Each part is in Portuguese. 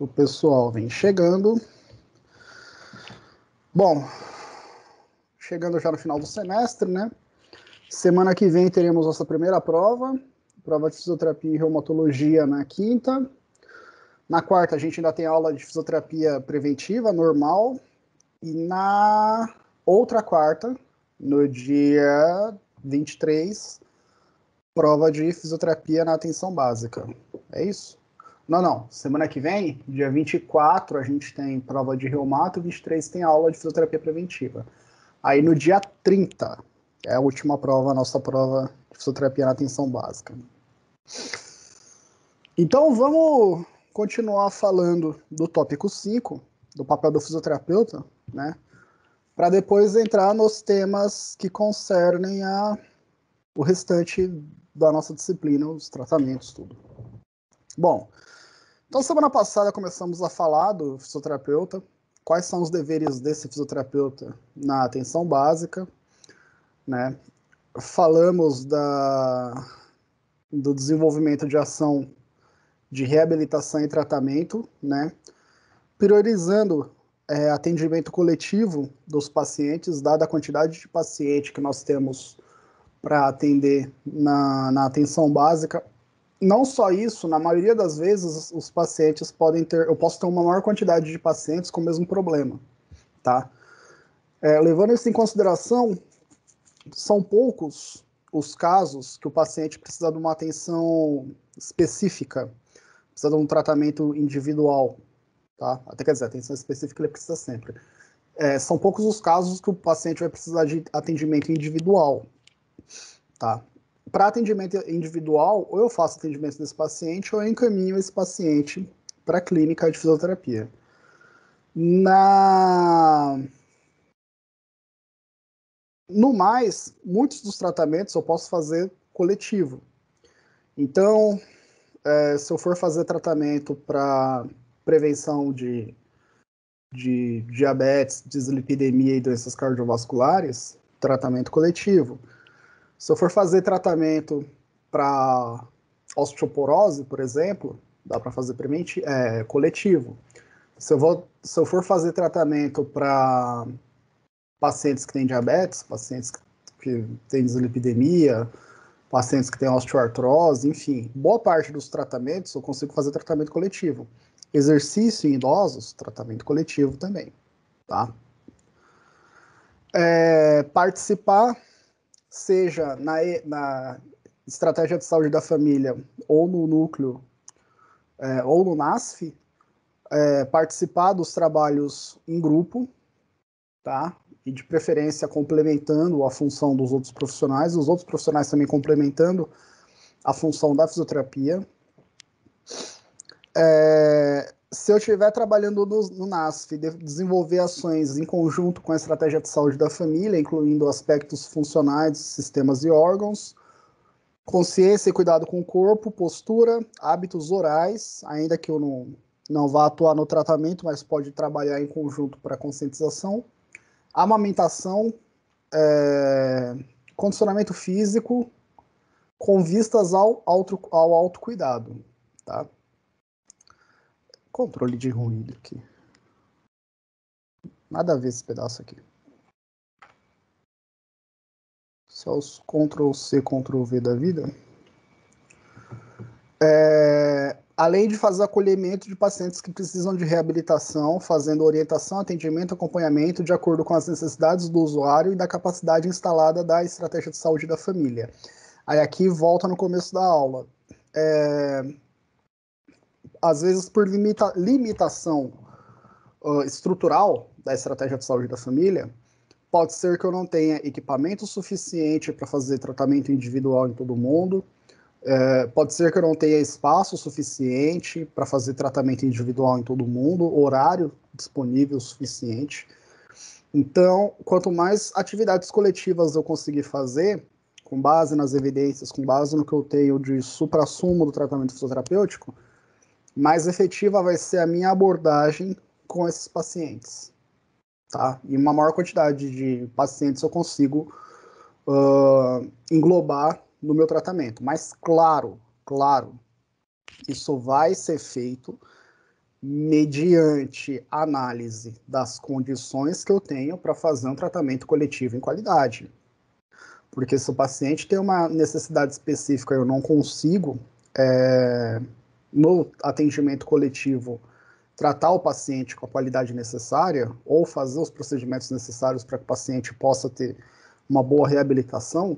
O pessoal vem chegando. Bom, chegando já no final do semestre, né? Semana que vem teremos nossa primeira prova de fisioterapia e reumatologia na quinta. Na quarta a gente ainda tem aula de fisioterapia preventiva, normal. E na outra quarta, no dia 23, prova de fisioterapia na atenção básica. É isso? Não. Semana que vem, dia 24, a gente tem prova de reumato, 23 tem aula de fisioterapia preventiva. Aí no dia 30, é a última prova, a nossa prova de fisioterapia na atenção básica. Então vamos continuar falando do tópico 5, do papel do fisioterapeuta, né? Para depois entrar nos temas que concernem o restante da nossa disciplina, os tratamentos, tudo. Bom, então semana passada começamos a falar do fisioterapeuta, quais são os deveres desse fisioterapeuta na atenção básica, né? Falamos do desenvolvimento de ação de reabilitação e tratamento, né? Priorizando atendimento coletivo dos pacientes, dada a quantidade de paciente que nós temos para atender na atenção básica. Não só isso, na maioria das vezes os pacientes eu posso ter uma maior quantidade de pacientes com o mesmo problema, tá? Levando isso em consideração, são poucos os casos que o paciente precisa de uma atenção específica, precisa de um tratamento individual, tá? Até quer dizer, atenção específica ele precisa sempre. São poucos os casos que o paciente vai precisar de atendimento individual, tá? Para atendimento individual, ou eu faço atendimento desse paciente, ou eu encaminho esse paciente para a clínica de fisioterapia. No mais, muitos dos tratamentos eu posso fazer coletivo. Então, se eu for fazer tratamento para prevenção de diabetes, dislipidemia e doenças cardiovasculares, tratamento coletivo. Se eu for fazer tratamento para osteoporose, por exemplo, dá para fazer coletivo. Se eu for fazer tratamento para pacientes que têm diabetes, pacientes que têm dislipidemia, pacientes que têm osteoartrose, enfim, boa parte dos tratamentos eu consigo fazer tratamento coletivo. Exercício em idosos, tratamento coletivo também, tá? Participar, seja na estratégia de saúde da família, ou no núcleo, ou no NASF, participar dos trabalhos em grupo, tá? E de preferência complementando a função dos outros profissionais, os outros profissionais também complementando a função da fisioterapia. Se eu estiver trabalhando no NASF, desenvolver ações em conjunto com a estratégia de saúde da família, incluindo aspectos funcionais, sistemas e órgãos, consciência e cuidado com o corpo, postura, hábitos orais, ainda que eu não vá atuar no tratamento, mas pode trabalhar em conjunto para conscientização, amamentação, condicionamento físico, com vistas ao autocuidado, tá? Controle de ruído aqui. Nada a ver esse pedaço aqui. Só os Ctrl+C, Ctrl+V da vida. Além de fazer acolhimento de pacientes que precisam de reabilitação, fazendo orientação, atendimento, acompanhamento de acordo com as necessidades do usuário e da capacidade instalada da estratégia de saúde da família. Aí aqui volta no começo da aula. Às vezes, por limitação estrutural da estratégia de saúde da família, pode ser que eu não tenha equipamento suficiente para fazer tratamento individual em todo mundo, pode ser que eu não tenha espaço suficiente para fazer tratamento individual em todo mundo, horário disponível suficiente. Então, quanto mais atividades coletivas eu conseguir fazer, com base nas evidências, com base no que eu tenho de suprassumo do tratamento fisioterapêutico, mais efetiva vai ser a minha abordagem com esses pacientes, tá? E uma maior quantidade de pacientes eu consigo englobar no meu tratamento. Mas claro, isso vai ser feito mediante análise das condições que eu tenho para fazer um tratamento coletivo em qualidade. Porque se o paciente tem uma necessidade específica e eu não consigo, no atendimento coletivo, tratar o paciente com a qualidade necessária ou fazer os procedimentos necessários para que o paciente possa ter uma boa reabilitação,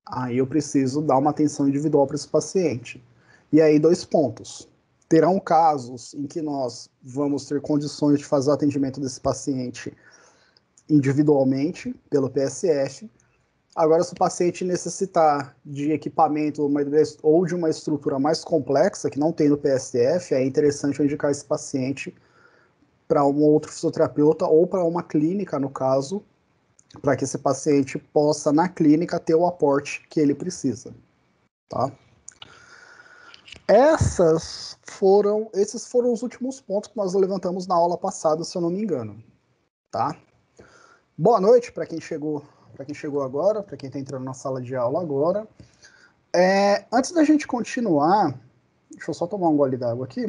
aí eu preciso dar uma atenção individual para esse paciente. E aí, 2 pontos. Terão casos em que nós vamos ter condições de fazer o atendimento desse paciente individualmente, pelo PSF. Agora, se o paciente necessitar de equipamento ou de uma estrutura mais complexa, que não tem no PSF, é interessante eu indicar esse paciente para um outro fisioterapeuta ou para uma clínica, no caso, para que esse paciente possa, na clínica, ter o aporte que ele precisa. Tá? Esses foram os últimos pontos que nós levantamos na aula passada, se eu não me engano. Tá? Boa noite para quem chegou agora, para quem está entrando na sala de aula agora. Antes da gente continuar, deixa eu só tomar um gole d'água aqui.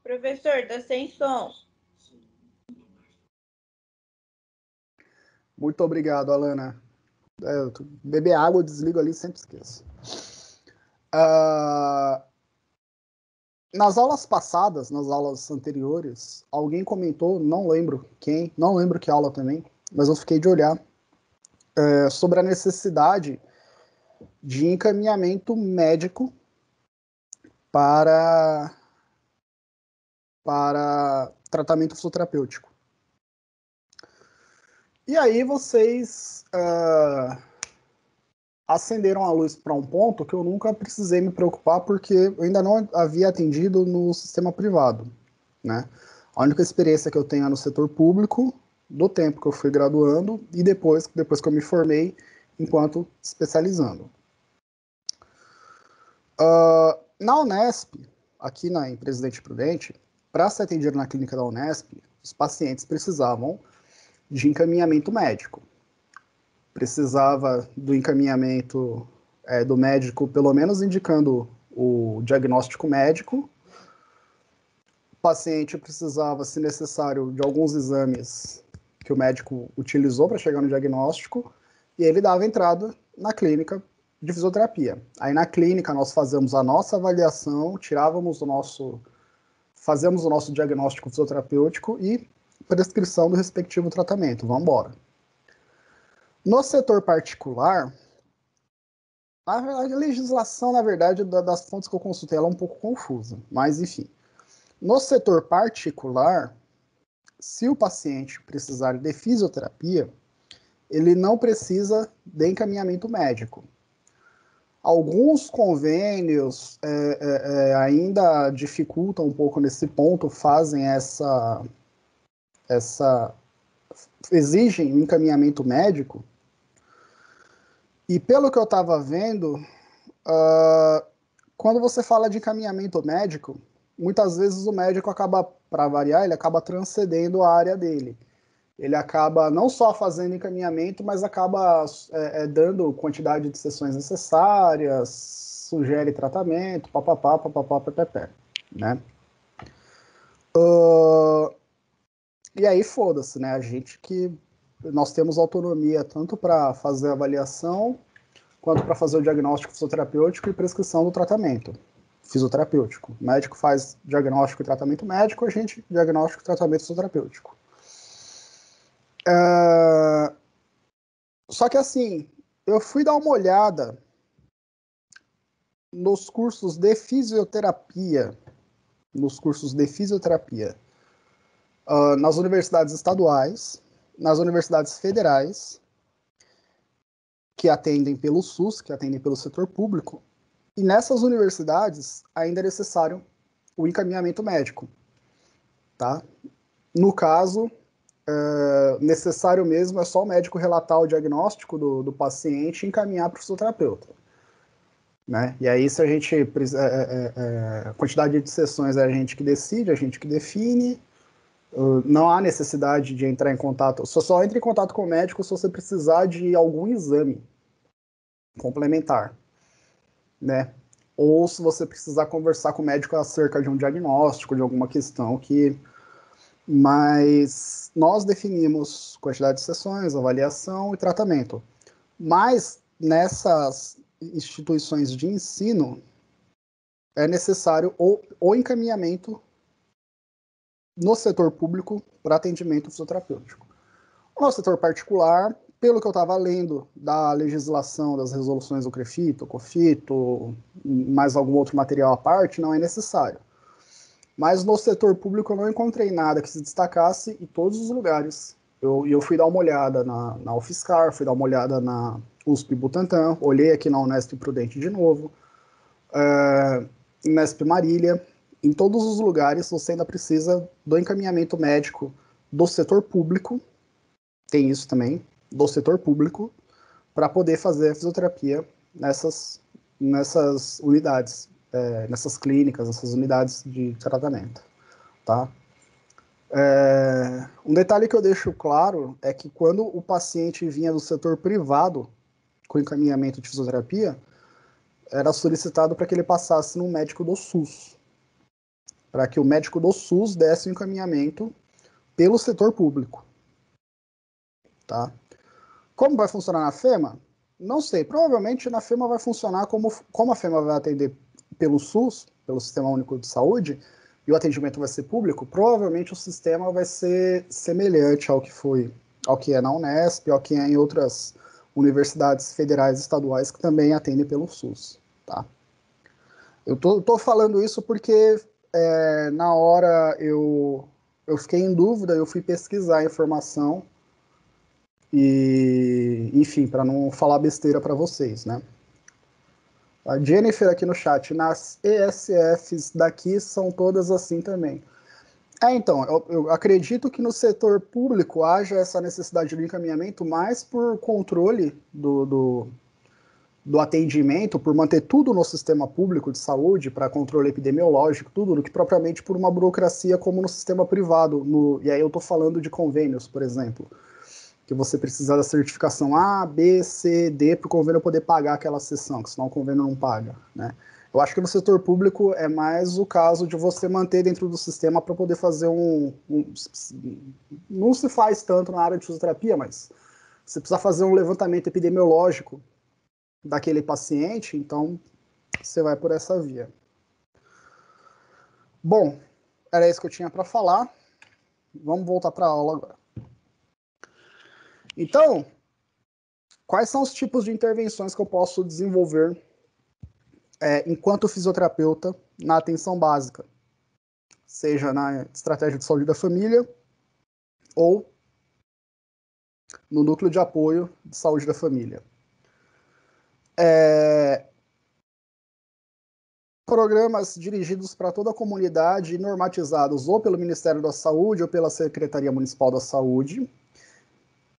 Professor, tá sem som. Muito obrigado, Alana. Beber água, eu desligo ali, sempre esqueço. Nas aulas passadas, nas aulas anteriores, alguém comentou, não lembro quem, não lembro que aula também, mas eu fiquei de olhar, sobre a necessidade de encaminhamento médico para tratamento fisioterapêutico. E aí vocês acenderam a luz para um ponto que eu nunca precisei me preocupar, porque eu ainda não havia atendido no sistema privado, né? A única experiência que eu tenho é no setor público, do tempo que eu fui graduando e depois que eu me formei enquanto especializando. Na Unesp, aqui em Presidente Prudente, para ser atendido na clínica da Unesp, os pacientes precisavam de encaminhamento médico. Precisava do encaminhamento do médico, pelo menos indicando o diagnóstico médico. O paciente precisava, se necessário, de alguns exames que o médico utilizou para chegar no diagnóstico, e ele dava entrada na clínica de fisioterapia. Aí na clínica nós fazemos a nossa avaliação, fazemos o nosso diagnóstico fisioterapêutico e prescrição do respectivo tratamento. Vamos embora. No setor particular, a legislação, na verdade, das fontes que eu consultei, ela é um pouco confusa, mas enfim. No setor particular, se o paciente precisar de fisioterapia, ele não precisa de encaminhamento médico. Alguns convênios ainda dificultam um pouco nesse ponto, fazem exigem um encaminhamento médico. E pelo que eu estava vendo, quando você fala de encaminhamento médico, muitas vezes o médico acaba, para variar, ele acaba transcendendo a área dele. Ele acaba não só fazendo encaminhamento, mas acaba dando quantidade de sessões necessárias, sugere tratamento, papapá, né? E aí foda-se, né? Nós temos autonomia tanto para fazer a avaliação, quanto para fazer o diagnóstico fisioterapêutico e prescrição do tratamento fisioterapêutico. O médico faz diagnóstico e tratamento médico, a gente diagnóstico e tratamento fisioterapêutico. Só que assim, eu fui dar uma olhada nos cursos de fisioterapia, nas universidades estaduais, nas universidades federais, que atendem pelo SUS, que atendem pelo setor público, e nessas universidades ainda é necessário o encaminhamento médico, tá? No caso, necessário mesmo é só o médico relatar o diagnóstico do paciente e encaminhar para o fisioterapeuta. Né? E aí, se a gente... a quantidade de sessões é a gente que decide, a gente que define. Não há necessidade de entrar em contato... Só entra em contato com o médico se você precisar de algum exame complementar. Né? Ou se você precisar conversar com o médico acerca de um diagnóstico, de alguma questão que... Mas nós definimos quantidade de sessões, avaliação e tratamento. Mas nessas instituições de ensino é necessário o encaminhamento no setor público para atendimento fisioterapêutico. No setor particular, pelo que eu estava lendo da legislação das resoluções do CREFITO, COFITO, mais algum outro material à parte, não é necessário. Mas no setor público eu não encontrei nada que se destacasse em todos os lugares. Eu fui dar uma olhada na UFSCar, fui dar uma olhada na USP Butantã, olhei aqui na Unesp Prudente de novo, Unesp Marília. Em todos os lugares você ainda precisa do encaminhamento médico do setor público, tem isso também, do setor público, para poder fazer a fisioterapia nessas unidades, nessas clínicas, nessas unidades de tratamento, tá? Um detalhe que eu deixo claro é que quando o paciente vinha do setor privado com encaminhamento de fisioterapia, era solicitado para que ele passasse no médico do SUS, para que o médico do SUS desse o encaminhamento pelo setor público, tá? Como vai funcionar na FEMA? Não sei, provavelmente na FEMA vai funcionar como a FEMA vai atender pelo SUS, pelo Sistema Único de Saúde, e o atendimento vai ser público, provavelmente o sistema vai ser semelhante ao que é na Unesp, ao que é em outras universidades federais e estaduais que também atendem pelo SUS, tá? Eu tô falando isso porque na hora eu fiquei em dúvida, eu fui pesquisar a informação e, enfim, para não falar besteira para vocês, né? A Jennifer aqui no chat, nas ESFs daqui são todas assim também. Então, eu acredito que no setor público haja essa necessidade do encaminhamento mais por controle do atendimento, por manter tudo no sistema público de saúde, para controle epidemiológico, tudo, do que propriamente por uma burocracia como no sistema privado. E aí eu estou falando de convênios, por exemplo, que você precisa da certificação A, B, C, D para o convênio poder pagar aquela sessão, que senão o convênio não paga, né? Eu acho que no setor público é mais o caso de você manter dentro do sistema para poder fazer não se faz tanto na área de fisioterapia, mas você precisa fazer um levantamento epidemiológico daquele paciente, então você vai por essa via. Bom, era isso que eu tinha para falar. Vamos voltar para a aula agora. Então, quais são os tipos de intervenções que eu posso desenvolver enquanto fisioterapeuta na atenção básica? Seja na estratégia de saúde da família ou no núcleo de apoio de saúde da família. Programas dirigidos para toda a comunidade e normatizados ou pelo Ministério da Saúde ou pela Secretaria Municipal da Saúde,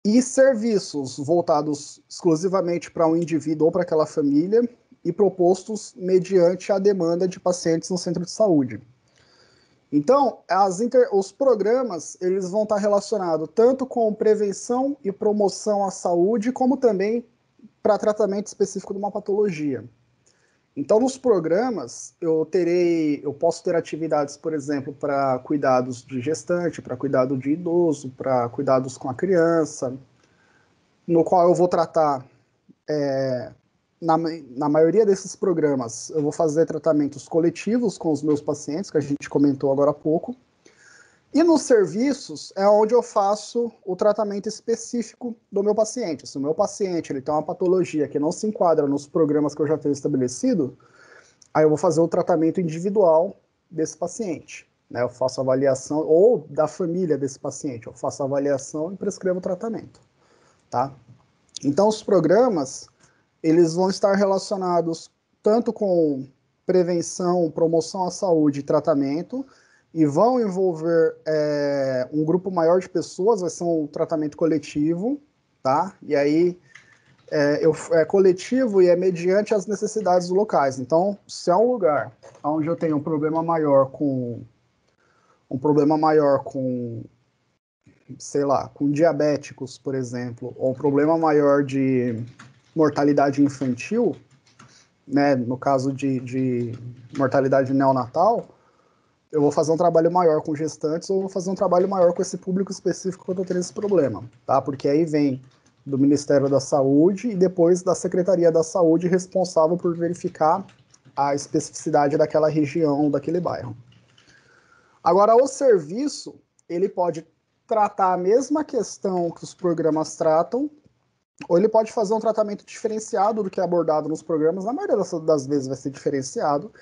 e serviços voltados exclusivamente para um indivíduo ou para aquela família e propostos mediante a demanda de pacientes no centro de saúde. Então, os programas eles vão estar relacionados tanto com prevenção e promoção à saúde, como também para tratamento específico de uma patologia. Então, nos programas, eu posso ter atividades, por exemplo, para cuidados de gestante, para cuidado de idoso, para cuidados com a criança, no qual eu vou tratar, na maioria desses programas, eu vou fazer tratamentos coletivos com os meus pacientes, que a gente comentou agora há pouco, e nos serviços é onde eu faço o tratamento específico do meu paciente. Se o meu paciente ele tem uma patologia que não se enquadra nos programas que eu já tenho estabelecido, aí eu vou fazer o tratamento individual desse paciente. Né? Eu faço avaliação, ou da família desse paciente, eu faço a avaliação e prescrevo o tratamento. Tá? Então, os programas eles vão estar relacionados tanto com prevenção, promoção à saúde e tratamento, e vão envolver um grupo maior de pessoas, vai ser um tratamento coletivo, tá? E aí é coletivo e é mediante as necessidades locais. Então, se é um lugar onde eu tenho um problema maior com, sei lá, com diabéticos, por exemplo, ou um problema maior de mortalidade infantil, né, no caso de mortalidade neonatal, eu vou fazer um trabalho maior com gestantes ou vou fazer um trabalho maior com esse público específico que eu estou tendo esse problema, tá? Porque aí vem do Ministério da Saúde e depois da Secretaria da Saúde responsável por verificar a especificidade daquela região, daquele bairro. Agora, o serviço, ele pode tratar a mesma questão que os programas tratam, ou ele pode fazer um tratamento diferenciado do que é abordado nos programas, na maioria das vezes vai ser diferenciado,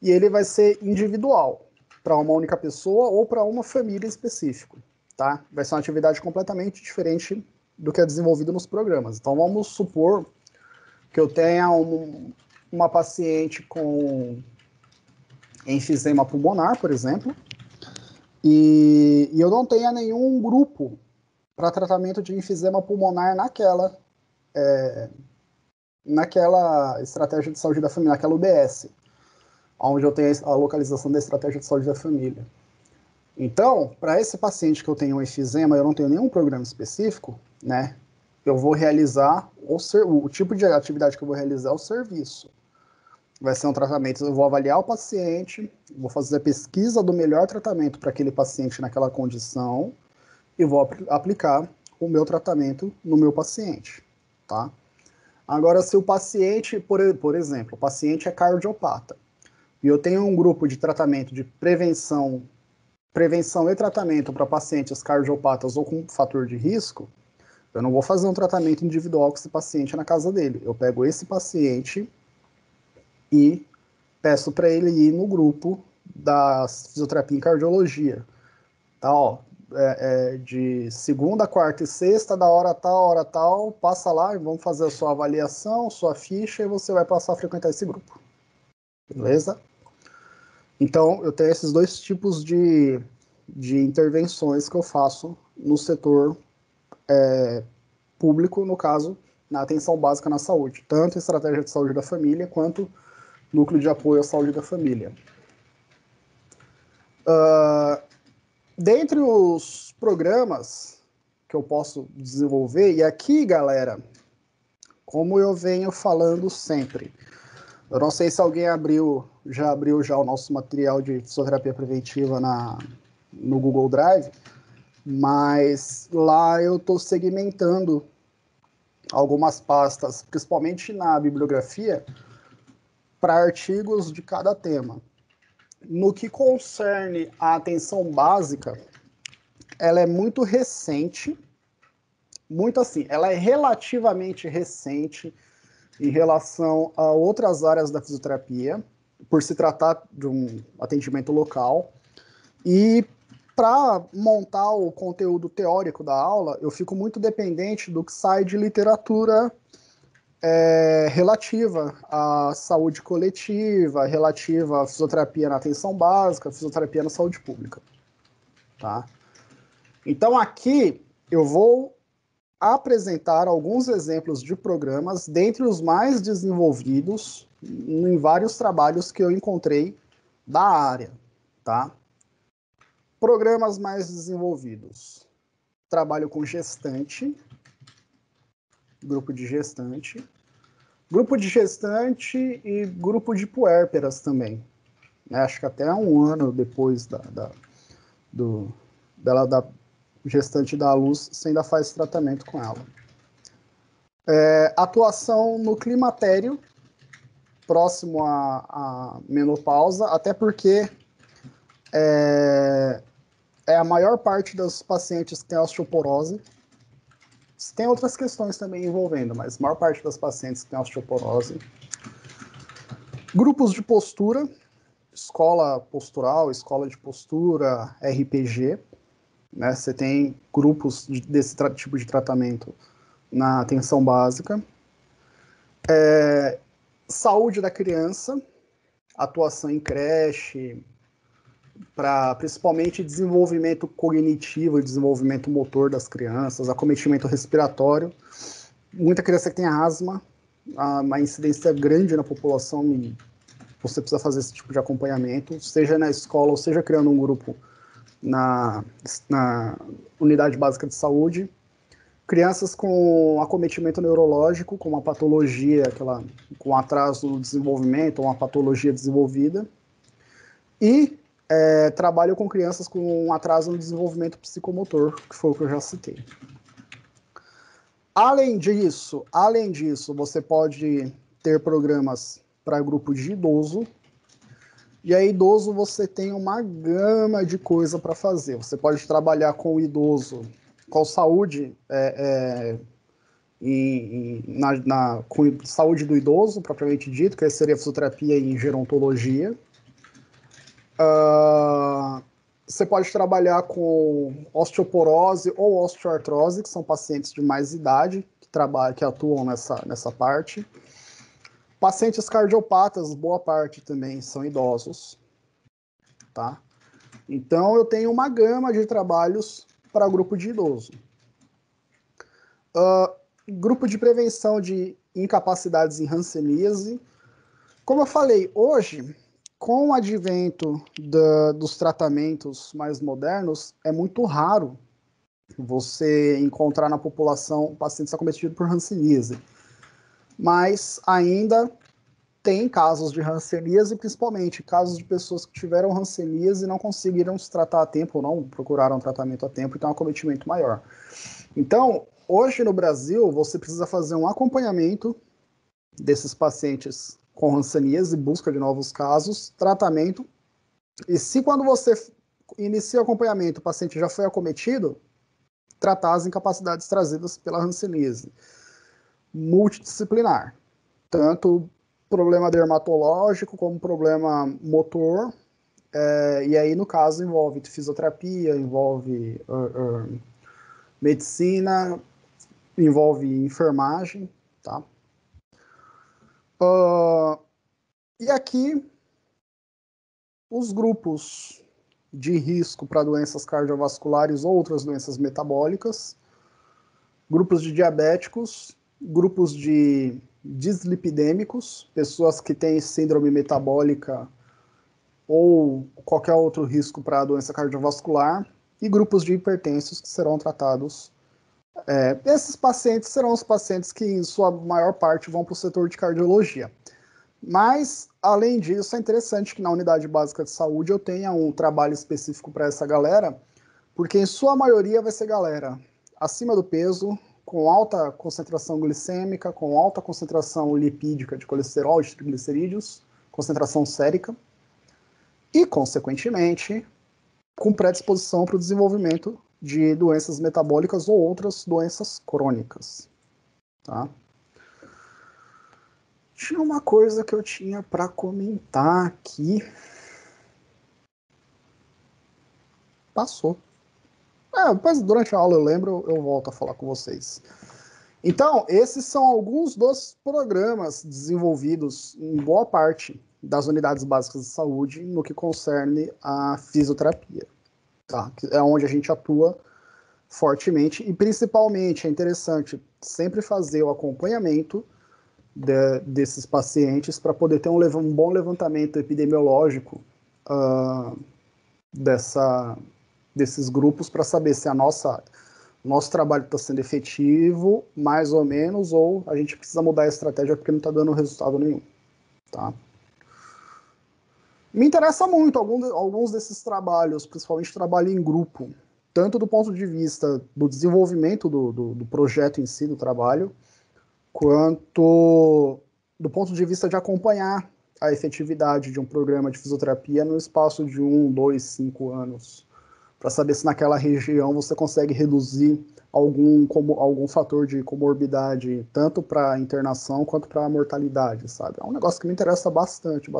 e ele vai ser individual, para uma única pessoa ou para uma família específica, tá? Vai ser uma atividade completamente diferente do que é desenvolvido nos programas. Então, vamos supor que eu tenha uma paciente com enfisema pulmonar, por exemplo, e eu não tenha nenhum grupo para tratamento de enfisema pulmonar naquela estratégia de saúde da família, naquela UBS, onde eu tenho a localização da estratégia de saúde da família. Então, para esse paciente que eu tenho um enfisema, eu não tenho nenhum programa específico, né? Eu vou realizar o tipo de atividade que eu vou realizar é o serviço. Vai ser um tratamento, eu vou avaliar o paciente, vou fazer a pesquisa do melhor tratamento para aquele paciente naquela condição e vou aplicar o meu tratamento no meu paciente, tá? Agora, se o paciente, por exemplo, o paciente é cardiopata, e eu tenho um grupo de tratamento de prevenção e tratamento para pacientes cardiopatas ou com fator de risco, eu não vou fazer um tratamento individual com esse paciente na casa dele. Eu pego esse paciente e peço para ele ir no grupo da fisioterapia em cardiologia. Tá, ó, de segunda, quarta e sexta, da hora tal, passa lá e vamos fazer a sua avaliação, sua ficha, e você vai passar a frequentar esse grupo. Beleza? Então, eu tenho esses dois tipos de intervenções que eu faço no setor público, no caso, na atenção básica na saúde, tanto estratégia de saúde da família, quanto núcleo de apoio à saúde da família. Dentre os programas que eu posso desenvolver, e aqui, galera, como eu venho falando sempre, eu não sei se alguém já abriu o nosso material de fisioterapia preventiva no Google Drive, mas lá eu estou segmentando algumas pastas, principalmente na bibliografia, para artigos de cada tema. No que concerne a atenção básica, ela é muito recente, muito assim, ela é relativamente recente em relação a outras áreas da fisioterapia, por se tratar de um atendimento local. E para montar o conteúdo teórico da aula, eu fico muito dependente do que sai de literatura relativa à saúde coletiva, relativa à fisioterapia na atenção básica, fisioterapia na saúde pública. Tá? Então aqui eu vou apresentar alguns exemplos de programas dentre os mais desenvolvidos em vários trabalhos que eu encontrei da área, tá? Programas mais desenvolvidos. Trabalho com gestante, grupo de gestante e grupo de puérperas também. Acho que até um ano depois dela dar gestante da luz, você ainda faz tratamento com ela. Atuação no climatério, próximo à menopausa, até porque é a maior parte dos pacientes que tem osteoporose. Tem outras questões também envolvendo, mas a maior parte das pacientes que tem osteoporose. Grupos de postura, escola postural, escola de postura, RPG. Né? Você tem grupos desse tipo de tratamento na atenção básica. Saúde da criança, atuação em creche, para principalmente desenvolvimento cognitivo e desenvolvimento motor das crianças, acometimento respiratório. Muita criança que tem asma, uma incidência grande na população, e você precisa fazer esse tipo de acompanhamento, seja na escola ou seja criando um grupo na unidade básica de saúde. Crianças com acometimento neurológico, com uma patologia, com atraso no desenvolvimento, uma patologia desenvolvida. E trabalho com crianças com atraso no desenvolvimento psicomotor, que foi o que eu já citei. Além disso, você pode ter programas para grupo de idoso. E aí, idoso, você tem uma gama de coisa para fazer. Você pode trabalhar com o idoso, com saúde, com saúde do idoso, propriamente dito, que seria fisioterapia e gerontologia. Você pode trabalhar com osteoporose ou osteoartrose, que são pacientes de mais idade, que atuam nessa parte. Pacientes cardiopatas, boa parte também são idosos. Tá? Então, eu tenho uma gama de trabalhos para grupo de idoso. Grupo de prevenção de incapacidades em hanseníase. Como eu falei, hoje, com o advento dos tratamentos mais modernos, é muito raro você encontrar na população pacientes acometidos por hanseníase. Mas ainda tem casos de hanseníase, principalmente casos de pessoas que tiveram hanseníase e não conseguiram se tratar a tempo, ou não procuraram tratamento a tempo, e tem um acometimento maior. Então, hoje no Brasil, você precisa fazer um acompanhamento desses pacientes com hanseníase, busca de novos casos, tratamento, e se quando você inicia o acompanhamento, o paciente já foi acometido, tratar as incapacidades trazidas pela hanseníase. Multidisciplinar, tanto problema dermatológico como problema motor, e aí no caso envolve fisioterapia, envolve medicina, envolve enfermagem, tá? E aqui os grupos de risco para doenças cardiovasculares ou outras doenças metabólicas, grupos de diabéticos, grupos de dislipidêmicos, pessoas que têm síndrome metabólica ou qualquer outro risco para a doença cardiovascular, e grupos de hipertensos que serão tratados. Esses pacientes serão os pacientes que, em sua maior parte, vão para o setor de cardiologia. Mas, além disso, é interessante que na unidade básica de saúde eu tenha um trabalho específico para essa galera, porque em sua maioria vai ser galera acima do peso, com alta concentração glicêmica, com alta concentração lipídica de colesterol, de triglicerídeos, concentração sérica, e, consequentemente, com predisposição para o desenvolvimento de doenças metabólicas ou outras doenças crônicas. Tá? Tinha uma coisa que eu tinha para comentar aqui. Passou. Depois, durante a aula eu lembro, eu volto a falar com vocês. Então, esses são alguns dos programas desenvolvidos em boa parte das unidades básicas de saúde no que concerne a fisioterapia, tá? É onde a gente atua fortemente, e principalmente é interessante sempre fazer o acompanhamento desses pacientes para poder ter um bom levantamento epidemiológico desses grupos, para saber se nosso trabalho está sendo efetivo, mais ou menos, ou a gente precisa mudar a estratégia porque não está dando resultado nenhum. Tá? Me interessa muito alguns desses trabalhos, principalmente trabalho em grupo, tanto do ponto de vista do desenvolvimento do projeto em si, do trabalho, quanto do ponto de vista de acompanhar a efetividade de um programa de fisioterapia no espaço de 1, 2, 5 anos, para saber se naquela região você consegue reduzir algum fator de comorbidade, tanto para internação quanto para mortalidade, sabe? É um negócio que me interessa bastante.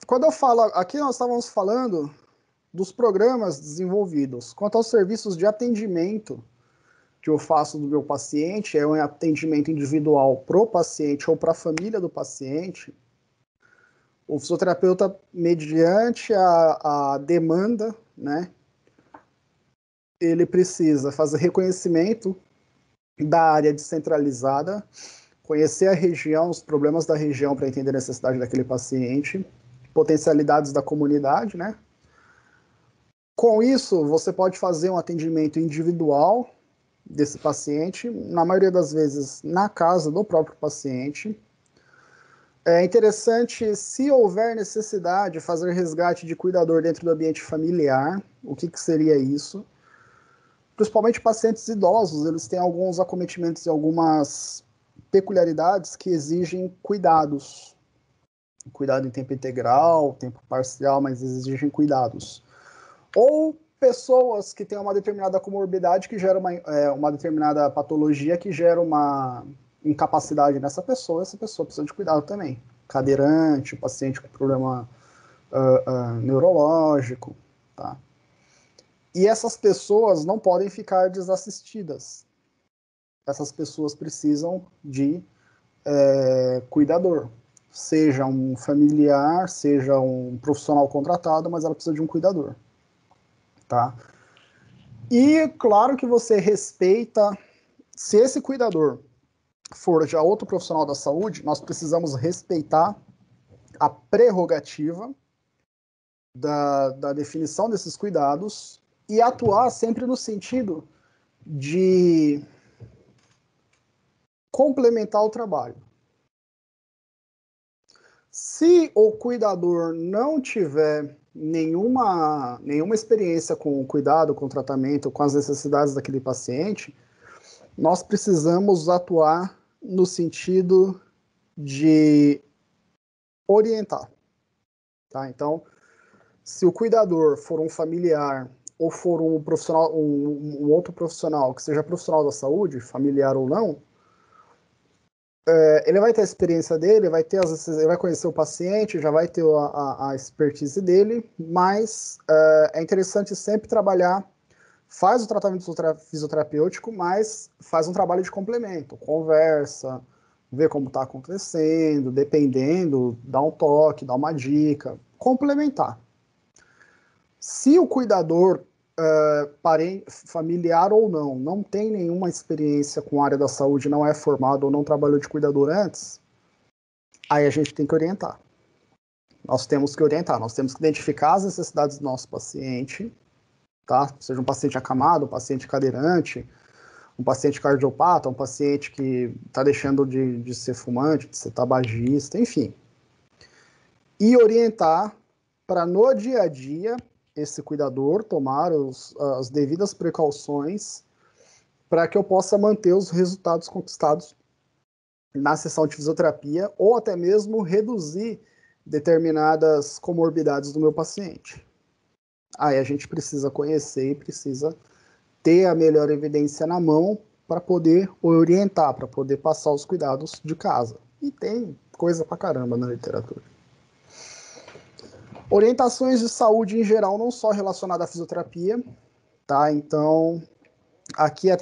Quando eu falo, aqui nós estávamos falando dos programas desenvolvidos. Quanto aos serviços de atendimento que eu faço do meu paciente é um atendimento individual para o paciente ou para a família do paciente. O fisioterapeuta, mediante a demanda, né, ele precisa fazer reconhecimento da área descentralizada, conhecer a região, os problemas da região para entender a necessidade daquele paciente, potencialidades da comunidade, né? Com isso, você pode fazer um atendimento individual desse paciente, na maioria das vezes na casa do próprio paciente. É interessante, se houver necessidade, fazer resgate de cuidador dentro do ambiente familiar. O que seria isso? Principalmente pacientes idosos, eles têm alguns acometimentos e algumas peculiaridades que exigem cuidados. Cuidado em tempo integral, tempo parcial, mas exigem cuidados. Ou pessoas que têm uma determinada comorbidade que gera uma determinada patologia que gera uma incapacidade nessa pessoa, essa pessoa precisa de cuidado também. Cadeirante, paciente com problema neurológico, tá? E essas pessoas não podem ficar desassistidas. Essas pessoas precisam de cuidador. Seja um familiar, seja um profissional contratado, mas ela precisa de um cuidador. Tá? E claro que você respeita, se esse cuidador for já outro profissional da saúde, nós precisamos respeitar a prerrogativa da definição desses cuidados e atuar sempre no sentido de complementar o trabalho. Se o cuidador não tiver nenhuma experiência com o cuidado, com o tratamento, com as necessidades daquele paciente, nós precisamos atuar no sentido de orientar. Tá? Então, se o cuidador for um familiar ou for um profissional, um outro profissional que seja profissional da saúde, familiar ou não, ele vai ter a experiência dele, ele vai conhecer o paciente, já vai ter a expertise dele, mas é interessante sempre trabalhar, faz o tratamento fisioterapêutico, mas faz um trabalho de complemento, conversa, vê como está acontecendo, dependendo, dá um toque, dá uma dica, complementar. Se o cuidador, familiar ou não tem nenhuma experiência com a área da saúde, não é formado ou não trabalhou de cuidador antes, aí a gente tem que orientar. Nós temos que orientar, nós temos que identificar as necessidades do nosso paciente, tá? Seja um paciente acamado, um paciente cadeirante, um paciente cardiopata, um paciente que está deixando de ser fumante, de ser tabagista, enfim. E orientar para no dia a dia esse cuidador tomar as devidas precauções para que eu possa manter os resultados conquistados na sessão de fisioterapia ou até mesmo reduzir determinadas comorbidades do meu paciente. Aí a gente precisa conhecer e precisa ter a melhor evidência na mão para poder orientar, para poder passar os cuidados de casa. E tem coisa pra caramba na literatura. Orientações de saúde em geral, não só relacionadas à fisioterapia, tá? Então, aqui é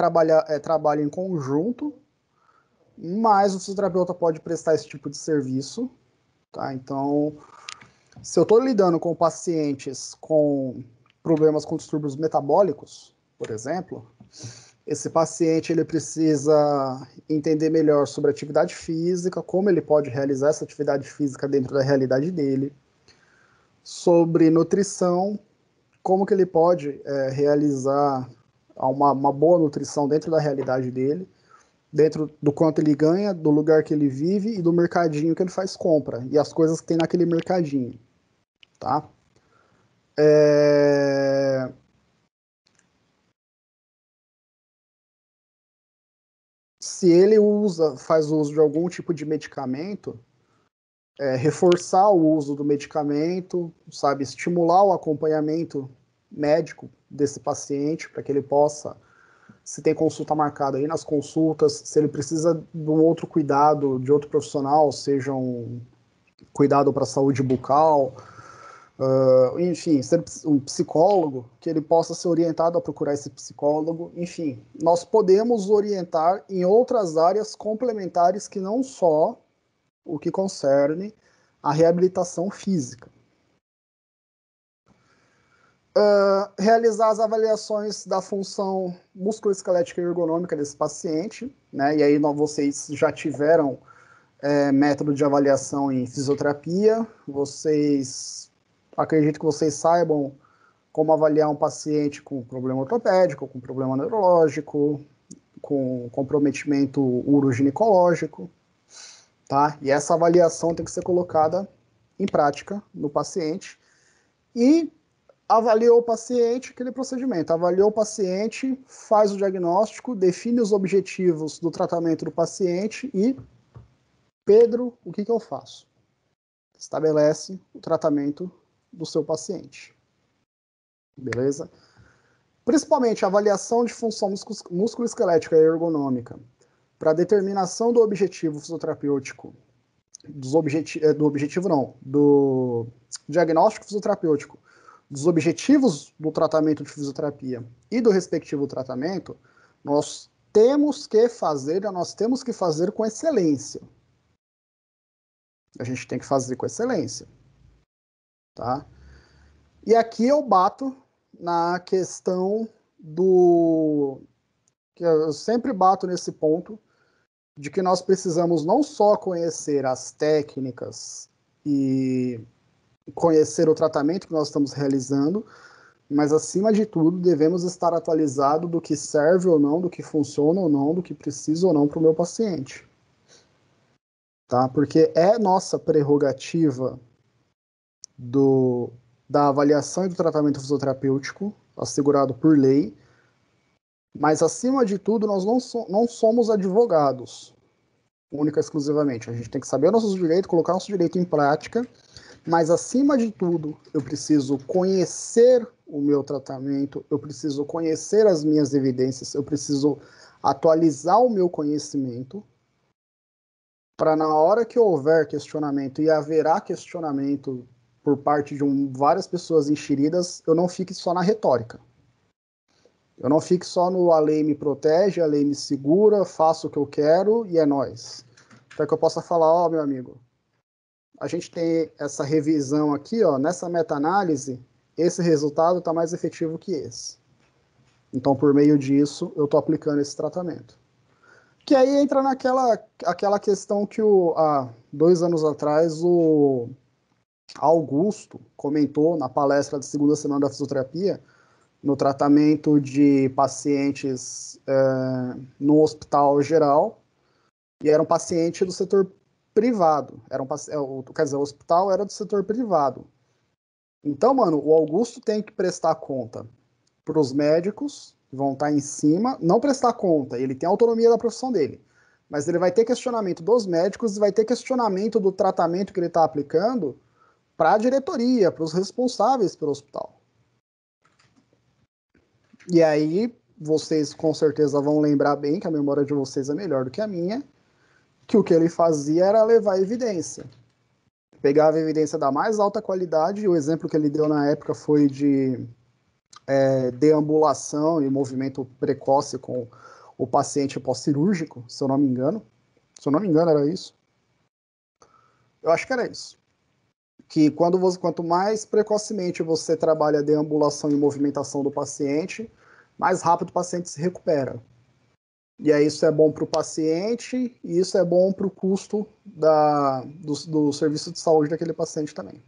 trabalho em conjunto, mas o fisioterapeuta pode prestar esse tipo de serviço, tá? Então, se eu estou lidando com pacientes com problemas com distúrbios metabólicos, por exemplo, esse paciente ele precisa entender melhor sobre atividade física, como ele pode realizar essa atividade física dentro da realidade dele, sobre nutrição, como que ele pode realizar uma boa nutrição dentro da realidade dele, dentro do quanto ele ganha, do lugar que ele vive e do mercadinho que ele faz compra, e as coisas que tem naquele mercadinho, tá? Se ele faz uso de algum tipo de medicamento, reforçar o uso do medicamento, sabe, estimular o acompanhamento médico desse paciente para que ele possa, se tem consulta marcada aí nas consultas, se ele precisa de um outro cuidado de outro profissional, seja um cuidado para a saúde bucal, enfim, ser um psicólogo, que ele possa ser orientado a procurar esse psicólogo, enfim, nós podemos orientar em outras áreas complementares que não só o que concerne a reabilitação física. Realizar as avaliações da função musculoesquelética e ergonômica desse paciente, né? E aí vocês já tiveram método de avaliação em fisioterapia, acredito que vocês saibam como avaliar um paciente com problema ortopédico, com problema neurológico, com comprometimento uroginecológico, tá? E essa avaliação tem que ser colocada em prática no paciente. E avaliou o paciente, aquele procedimento. Avaliou o paciente, faz o diagnóstico, define os objetivos do tratamento do paciente e, Pedro, o que eu faço? Estabelece o tratamento do seu paciente. Beleza? Principalmente a avaliação de função musculoesquelética e ergonômica para determinação do objetivo fisioterapêutico, do diagnóstico fisioterapêutico, dos objetivos do tratamento de fisioterapia e do respectivo tratamento, nós temos que fazer com excelência. A gente tem que fazer com excelência. Tá? E aqui eu bato na questão que eu sempre bato nesse ponto, de que nós precisamos não só conhecer as técnicas e conhecer o tratamento que nós estamos realizando, mas acima de tudo devemos estar atualizados do que serve ou não, do que funciona ou não, do que precisa ou não para o meu paciente. Tá? Porque é nossa prerrogativa da avaliação e do tratamento fisioterapêutico, assegurado por lei, mas acima de tudo nós não somos advogados, única e exclusivamente. A gente tem que saber nossos direitos, colocar nosso direito em prática, mas acima de tudo eu preciso conhecer o meu tratamento, eu preciso conhecer as minhas evidências, eu preciso atualizar o meu conhecimento para na hora que houver questionamento, e haverá questionamento por parte de várias pessoas enxeridas, eu não fique só na retórica. Eu não fique só no a lei me protege, a lei me segura, faço o que eu quero e é nóis. Para que eu possa falar, ó, meu amigo, a gente tem essa revisão aqui, ó, nessa meta-análise, esse resultado está mais efetivo que esse. Então, por meio disso, eu estou aplicando esse tratamento. Que aí entra aquela questão que há 2 anos atrás o Augusto comentou na palestra da segunda semana da fisioterapia, no tratamento de pacientes no hospital geral, e era um paciente do setor privado. Quer dizer, o hospital era do setor privado. Então, mano, o Augusto tem que prestar conta para os médicos, que vão estar em cima, não prestar conta, ele tem a autonomia da profissão dele, mas ele vai ter questionamento dos médicos e vai ter questionamento do tratamento que ele está aplicando para a diretoria, para os responsáveis pelo hospital. E aí, vocês com certeza vão lembrar bem, que a memória de vocês é melhor do que a minha, que o que ele fazia era levar evidência. Pegava evidência da mais alta qualidade, e o exemplo que ele deu na época foi de deambulação e movimento precoce com o paciente pós-cirúrgico, se eu não me engano. Se eu não me engano, era isso. Eu acho que era isso. Que quanto mais precocemente você trabalha a deambulação e movimentação do paciente, mais rápido o paciente se recupera. E aí isso é bom para o paciente e isso é bom para o custo do serviço de saúde daquele paciente também.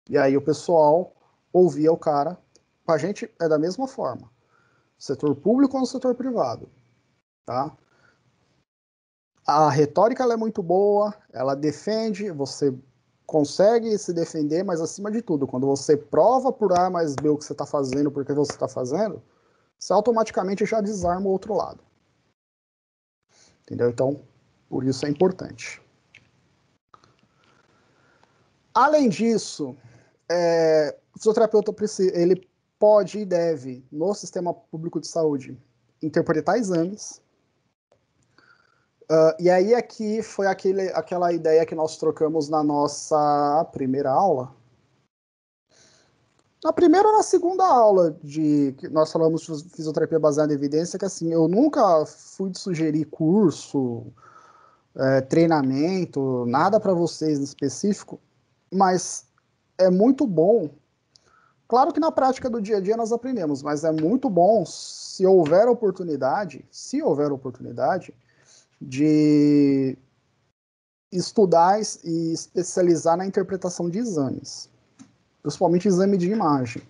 E aí o pessoal ouvia o cara. Com a gente é da mesma forma. Setor público ou no setor privado. Tá? A retórica ela é muito boa, ela defende, você consegue se defender, mas acima de tudo, quando você prova por A mais B o que você está fazendo, porque você está fazendo, você automaticamente já desarma o outro lado. Entendeu? Então, por isso é importante. Além disso, o fisioterapeuta ele pode e deve, no sistema público de saúde, interpretar exames. E aí aqui foi aquela ideia que nós trocamos na nossa primeira aula, Na primeira ou na segunda aula de que nós falamos de fisioterapia baseada em evidência, que assim, eu nunca fui de sugerir curso, treinamento, nada para vocês em específico, mas é muito bom. Claro que na prática do dia a dia nós aprendemos, mas é muito bom se houver oportunidade de estudar e especializar na interpretação de exames, principalmente exame de imagem,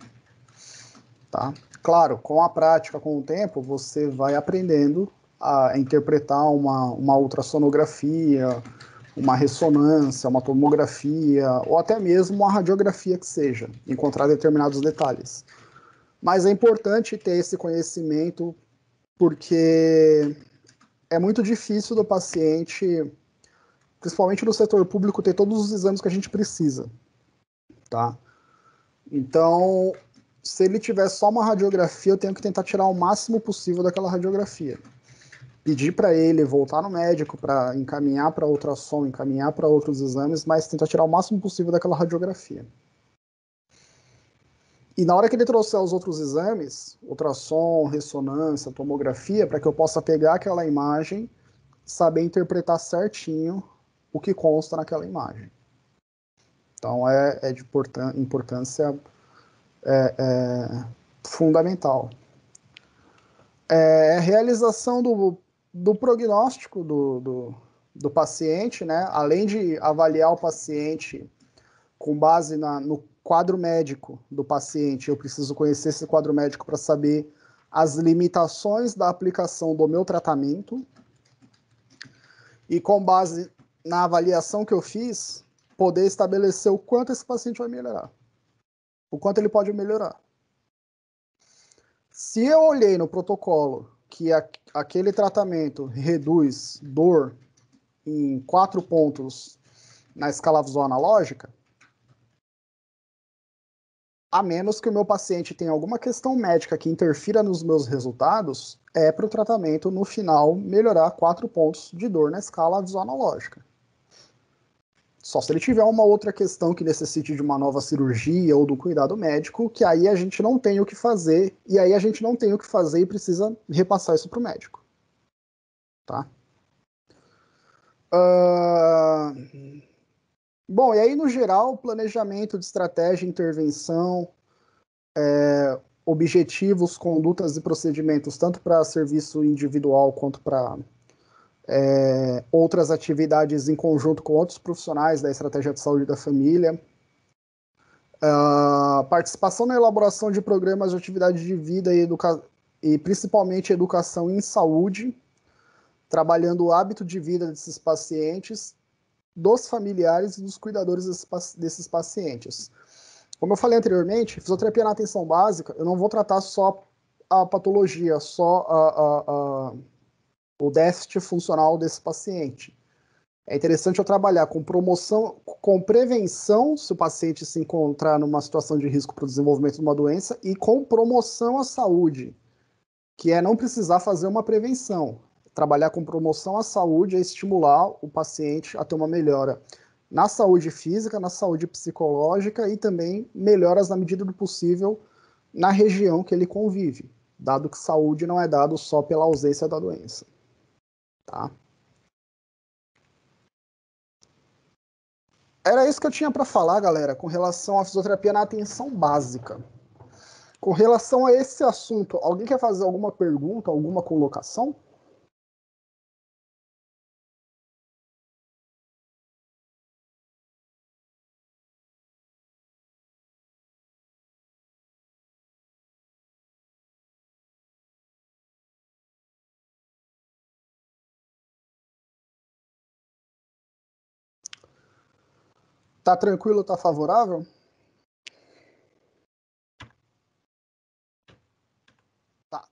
tá? Claro, com a prática, com o tempo, você vai aprendendo a interpretar uma ultrassonografia, uma ressonância, uma tomografia, ou até mesmo uma radiografia que seja, encontrar determinados detalhes. Mas é importante ter esse conhecimento porque é muito difícil do paciente, principalmente no setor público, ter todos os exames que a gente precisa, tá? Então, se ele tiver só uma radiografia, eu tenho que tentar tirar o máximo possível daquela radiografia. Pedir para ele voltar no médico para encaminhar para ultrassom, encaminhar para outros exames, mas tentar tirar o máximo possível daquela radiografia. E na hora que ele trouxer os outros exames, ultrassom, ressonância, tomografia, para que eu possa pegar aquela imagem, saber interpretar certinho o que consta naquela imagem. Então é de importância fundamental. A realização do prognóstico do paciente, né? Além de avaliar o paciente com base no quadro médico do paciente, eu preciso conhecer esse quadro médico para saber as limitações da aplicação do meu tratamento e, com base na avaliação que eu fiz, poder estabelecer o quanto esse paciente vai melhorar, o quanto ele pode melhorar. Se eu olhei no protocolo que aquele tratamento reduz dor em 4 pontos na escala visual analógica, a menos que o meu paciente tenha alguma questão médica que interfira nos meus resultados, é para o tratamento, no final, melhorar 4 pontos de dor na escala visual analógica. Só se ele tiver uma outra questão que necessite de uma nova cirurgia ou do cuidado médico, que aí a gente não tem o que fazer, e aí a gente não tem o que fazer e precisa repassar isso para o médico. Tá? Bom, e aí, no geral, planejamento de estratégia, intervenção, objetivos, condutas e procedimentos, tanto para serviço individual quanto para outras atividades em conjunto com outros profissionais da estratégia de saúde da família. Participação na elaboração de programas de atividade de vida e principalmente educação em saúde, trabalhando o hábito de vida desses pacientes, dos familiares e dos cuidadores desses pacientes. Como eu falei anteriormente, fisioterapia na atenção básica, eu não vou tratar só a patologia, só o déficit funcional desse paciente. É interessante eu trabalhar com promoção, com prevenção, se o paciente se encontrar numa situação de risco para o desenvolvimento de uma doença, e com promoção à saúde, que é não precisar fazer uma prevenção. Trabalhar com promoção à saúde é estimular o paciente a ter uma melhora na saúde física, na saúde psicológica e também melhoras na medida do possível na região que ele convive, dado que saúde não é dado só pela ausência da doença. Tá? Era isso que eu tinha para falar, galera, com relação à fisioterapia na atenção básica. Com relação a esse assunto, alguém quer fazer alguma pergunta, alguma colocação? Tá tranquilo, tá favorável? Tá.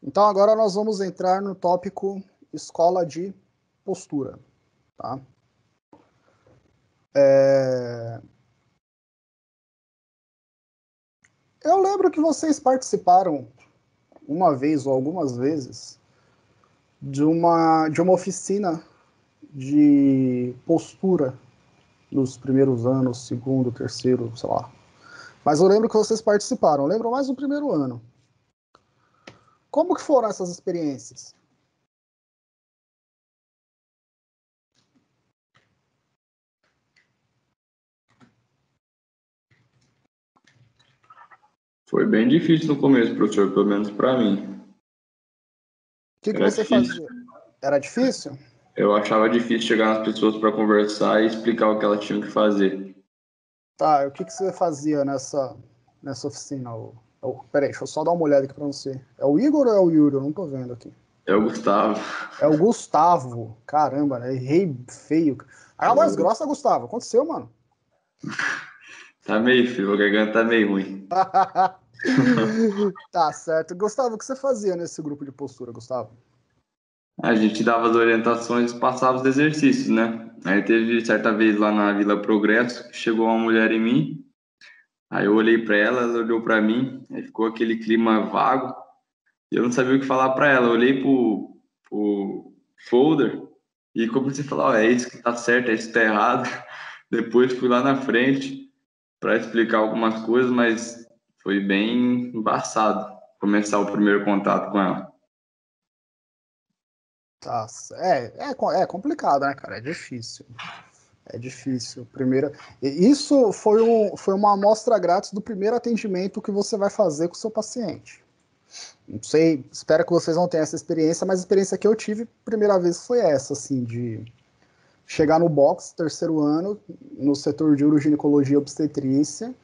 Então agora nós vamos entrar no tópico escola de postura, tá? Eu lembro que vocês participaram uma vez ou algumas vezes de uma oficina de postura nos primeiros anos, segundo, terceiro, sei lá. Mas eu lembro que vocês participaram, eu lembro mais do primeiro ano. Como que foram essas experiências? Foi bem difícil no começo, professor, pelo menos para mim. O que Era você difícil. fazia? Era difícil? Eu achava difícil chegar nas pessoas para conversar e explicar o que elas tinham que fazer. Tá, e o que você fazia nessa oficina? Peraí, deixa eu só dar uma olhada aqui pra você. É o Igor ou é o Yuri? Eu não tô vendo aqui. É o Gustavo. É o Gustavo. Caramba, né? Errei feio. A voz grossa, Gustavo. Aconteceu, mano. Tá meio frio, a garganta tá meio ruim. Tá certo. Gustavo, o que você fazia nesse grupo de postura, Gustavo? A gente dava as orientações e passava os exercícios, né? Aí teve certa vez lá na Vila Progresso, que chegou uma mulher em mim. Aí eu olhei para ela, ela olhou para mim, aí ficou aquele clima vago. E eu não sabia o que falar para ela. Eu olhei pro folder e comecei a falar, ó, é isso que tá certo, é isso que tá errado. Depois fui lá na frente para explicar algumas coisas, mas foi bem embaçado começar o primeiro contato com ela. Tá, é complicado, né, cara? É difícil. É difícil. Isso foi uma amostra grátis do primeiro atendimento que você vai fazer com o seu paciente. Não sei, espero que vocês não tenham essa experiência, mas a experiência que eu tive, primeira vez foi essa, assim, de chegar no box, terceiro ano, no setor de uroginecologia e obstetrícia.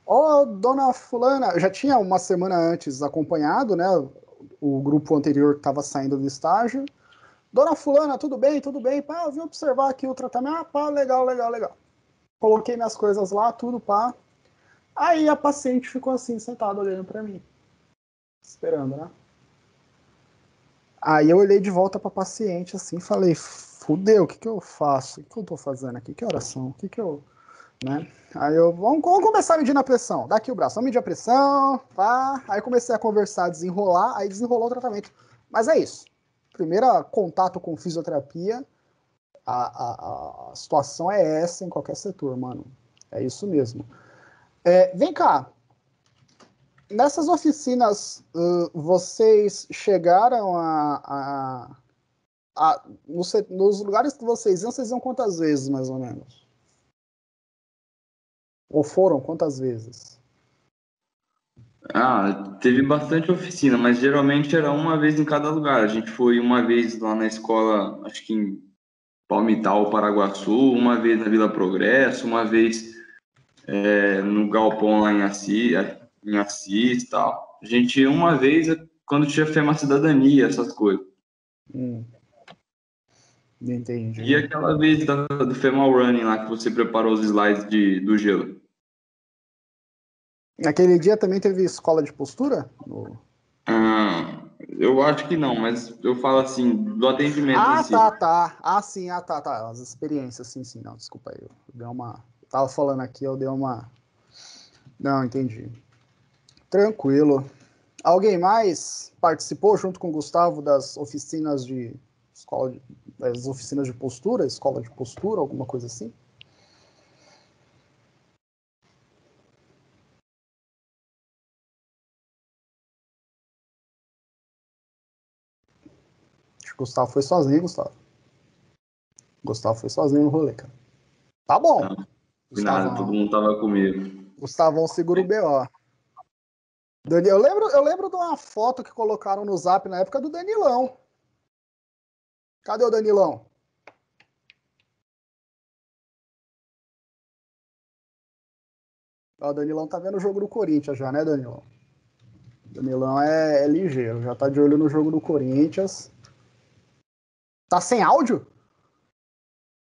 Ó, dona fulana, eu já tinha uma semana antes acompanhado, né, o grupo anterior que estava saindo do estágio. Dona fulana, tudo bem, tudo bem? Pá, eu vim observar aqui o tratamento. Ah, pá, legal, legal, legal. Coloquei minhas coisas lá, tudo, pá. Aí a paciente ficou assim, sentada, olhando para mim. Esperando, né? Aí eu olhei de volta pra paciente, assim, falei, fudeu, o que que eu faço? O que eu tô fazendo aqui? Que oração? O que que eu... Né? Aí eu, vamos começar a medir a pressão. Dá aqui o braço, vamos medir a pressão, pá. Aí comecei a conversar, desenrolar, aí desenrolou o tratamento. Mas é isso. Primeiro contato com fisioterapia, a situação é essa em qualquer setor, mano. É isso mesmo. Vem cá. Nessas oficinas, vocês chegaram nos lugares que vocês iam quantas vezes, mais ou menos? Ou foram quantas vezes? Ah, teve bastante oficina, mas geralmente era uma vez em cada lugar. A gente foi uma vez lá na escola, acho que em Palmital, Paraguaçu, uma vez na Vila Progresso, uma vez no Galpão lá em Assis e tal. A gente ia uma vez quando tinha FEMA Cidadania, essas coisas. Entendi. E aquela vez do Femal Running lá que você preparou os slides do gelo. Naquele dia também teve escola de postura? Eu acho que não, mas eu falo assim, do atendimento em Ah, si. tá. Ah, sim, tá. As experiências, sim. Não, desculpa aí. Eu dei uma. Tava falando aqui, eu dei uma. Não, entendi. Tranquilo. Alguém mais participou junto com o Gustavo das oficinas de das oficinas de postura, escola de postura, alguma coisa assim? Acho que o Gustavo foi sozinho, Gustavo. Gustavo foi sozinho no rolê, cara. Tá bom. Não, nada, todo Gustavão. mundo tava comigo. Gustavão segura o BO. Eu lembro de uma foto que colocaram no Zap na época do Danilão. Cadê o Danilão? Ó, o Danilão tá vendo o jogo do Corinthians já, né, Danilão? Danilão é ligeiro, já tá de olho no jogo do Corinthians. Tá sem áudio?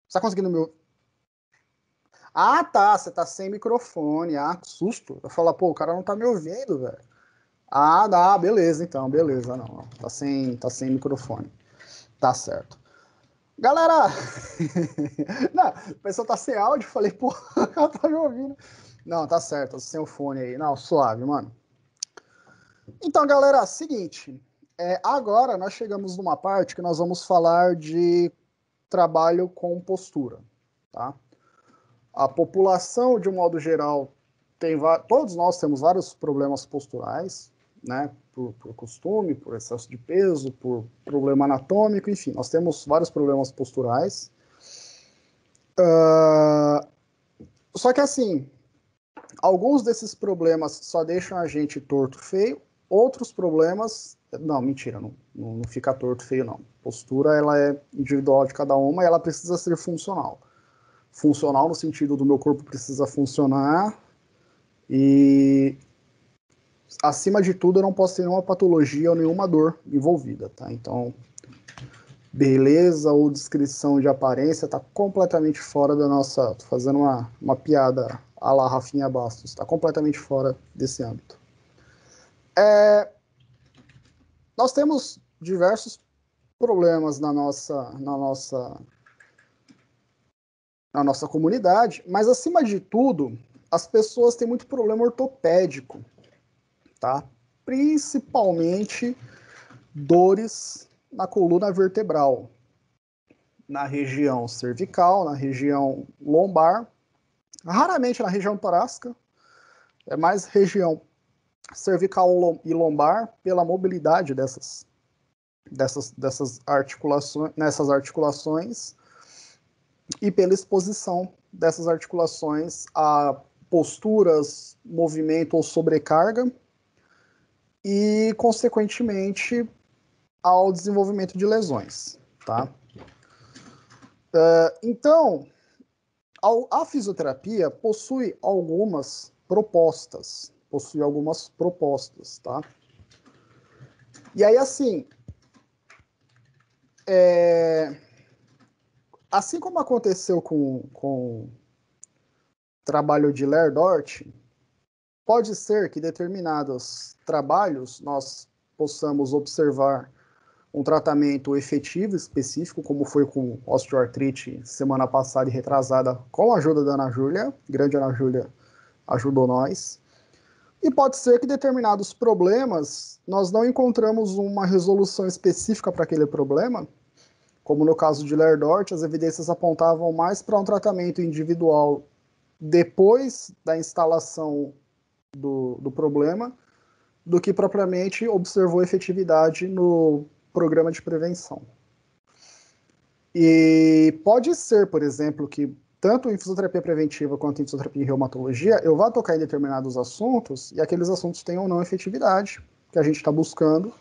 Você tá conseguindo meu. Ah, tá. Você tá sem microfone. Ah, que susto. Eu falar, pô, o cara não tá me ouvindo, velho. Ah, dá, beleza, então, beleza. Não. Tá sem microfone. Tá certo. Galera! Não, a pessoa tá sem áudio, falei, pô, ela tá me ouvindo. Não, tá certo, sem o fone aí. Não, suave, mano. Então, galera, seguinte. Agora nós chegamos numa parte que nós vamos falar de trabalho com postura, tá? A população, de um modo geral, todos nós temos vários problemas posturais, né? Por costume, por excesso de peso, por problema anatômico, enfim, nós temos vários problemas posturais. Só que assim, alguns desses problemas só deixam a gente torto, feio, outros problemas... Não, mentira, não fica torto, feio, não. Postura, ela é individual de cada uma e ela precisa ser funcional. Funcional no sentido do meu corpo precisa funcionar e, acima de tudo, eu não posso ter nenhuma patologia ou nenhuma dor envolvida, tá? Então, beleza ou descrição de aparência tá completamente fora da nossa... Tô fazendo uma piada à la Rafinha Bastos, tá completamente fora desse âmbito. Nós temos diversos problemas na nossa comunidade, mas acima de tudo, as pessoas têm muito problema ortopédico, tá? Principalmente dores na coluna vertebral, na região cervical, na região lombar, raramente na região torácica, é mais região cervical e lombar pela mobilidade dessas articulações, nessas articulações e pela exposição dessas articulações a posturas, movimento ou sobrecarga e, consequentemente, ao desenvolvimento de lesões, tá? Então, a fisioterapia possui algumas propostas, tá? E aí, assim, assim como aconteceu com o trabalho de Lerdort, pode ser que determinados trabalhos nós possamos observar um tratamento efetivo, específico, como foi com osteoartrite semana passada e retrasada, com a ajuda da Ana Júlia, grande Ana Júlia ajudou nós. E pode ser que determinados problemas nós não encontramos uma resolução específica para aquele problema, como no caso de Lerdort, as evidências apontavam mais para um tratamento individual depois da instalação do problema, do que propriamente observou efetividade no programa de prevenção. E pode ser, por exemplo, que tanto em fisioterapia preventiva quanto em fisioterapia e reumatologia, eu vá tocar em determinados assuntos e aqueles assuntos tenham ou não efetividade, que a gente está buscando.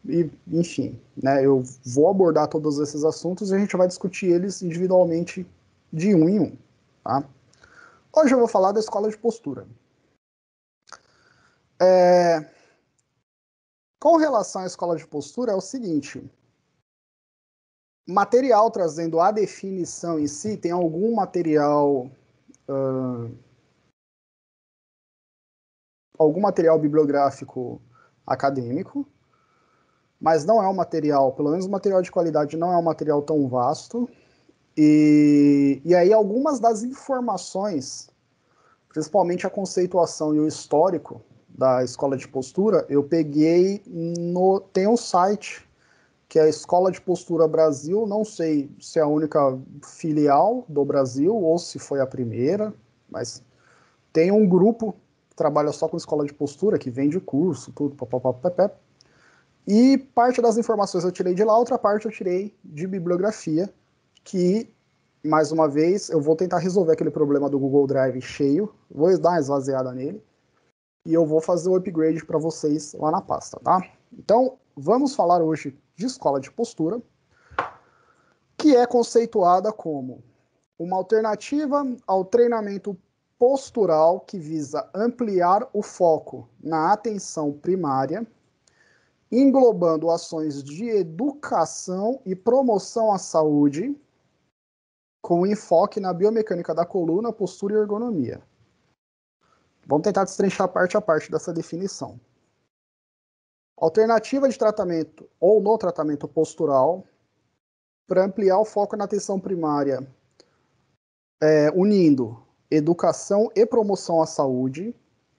E, enfim, né, eu vou abordar todos esses assuntos e a gente vai discutir eles individualmente de um em um, tá? Hoje eu vou falar da escola de postura. Com relação à escola de postura, é o seguinte: material trazendo a definição em si, tem algum material bibliográfico acadêmico, mas não é um material, pelo menos o material de qualidade não é um material tão vasto, e aí algumas das informações, principalmente a conceituação e o histórico da escola de postura, eu peguei tem um site que é a Escola de Postura Brasil, não sei se é a única filial do Brasil ou se foi a primeira, mas tem um grupo que trabalha só com escola de postura, que vende curso, tudo, papapá. E parte das informações eu tirei de lá, outra parte eu tirei de bibliografia, que, mais uma vez, eu vou tentar resolver aquele problema do Google Drive cheio, vou dar uma esvaziada nele, e eu vou fazer o upgrade para vocês lá na pasta, tá? Então, vamos falar hoje de escola de postura, que é conceituada como uma alternativa ao treinamento postural que visa ampliar o foco na atenção primária, englobando ações de educação e promoção à saúde, com enfoque na biomecânica da coluna, postura e ergonomia. Vamos tentar destrinchar parte a parte dessa definição. Alternativa de tratamento ou no tratamento postural para ampliar o foco na atenção primária, unindo educação e promoção à saúde.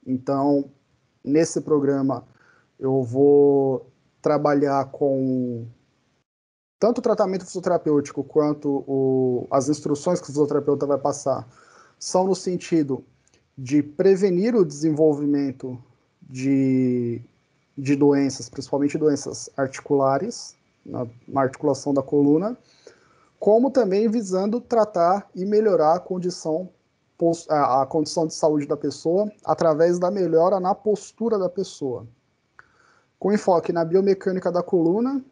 Então, nesse programa, eu vou trabalhar com tanto o tratamento fisioterapêutico quanto as instruções que o fisioterapeuta vai passar são no sentido de prevenir o desenvolvimento de doenças, principalmente doenças articulares, na articulação da coluna, como também visando tratar e melhorar a condição de saúde da pessoa através da melhora na postura da pessoa, com enfoque na biomecânica da coluna,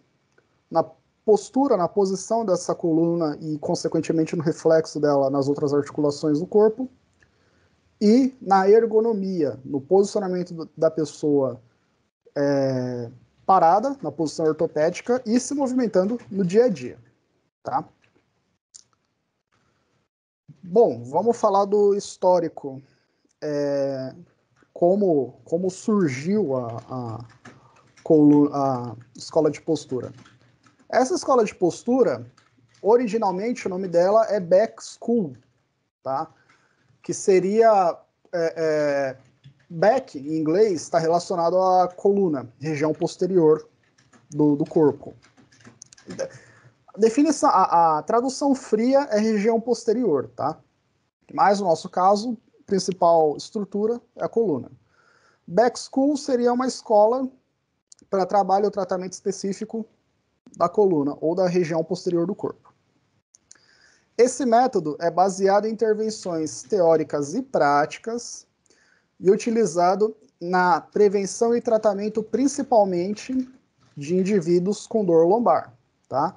na postura, na posição dessa coluna e, consequentemente, no reflexo dela nas outras articulações do corpo, e na ergonomia, no posicionamento da pessoa parada, na posição ortopédica, e se movimentando no dia a dia. Tá? Bom, vamos falar do histórico. Como surgiu a escola de postura. Essa escola de postura, originalmente, o nome dela é Beck School, tá? Que seria... Beck, em inglês, está relacionado à coluna, região posterior do corpo. A tradução fria é região posterior, tá? Mas, no nosso caso, a principal estrutura é a coluna. Beck School seria uma escola para trabalho ou tratamento específico da coluna ou da região posterior do corpo. Esse método é baseado em intervenções teóricas e práticas e utilizado na prevenção e tratamento principalmente de indivíduos com dor lombar, tá?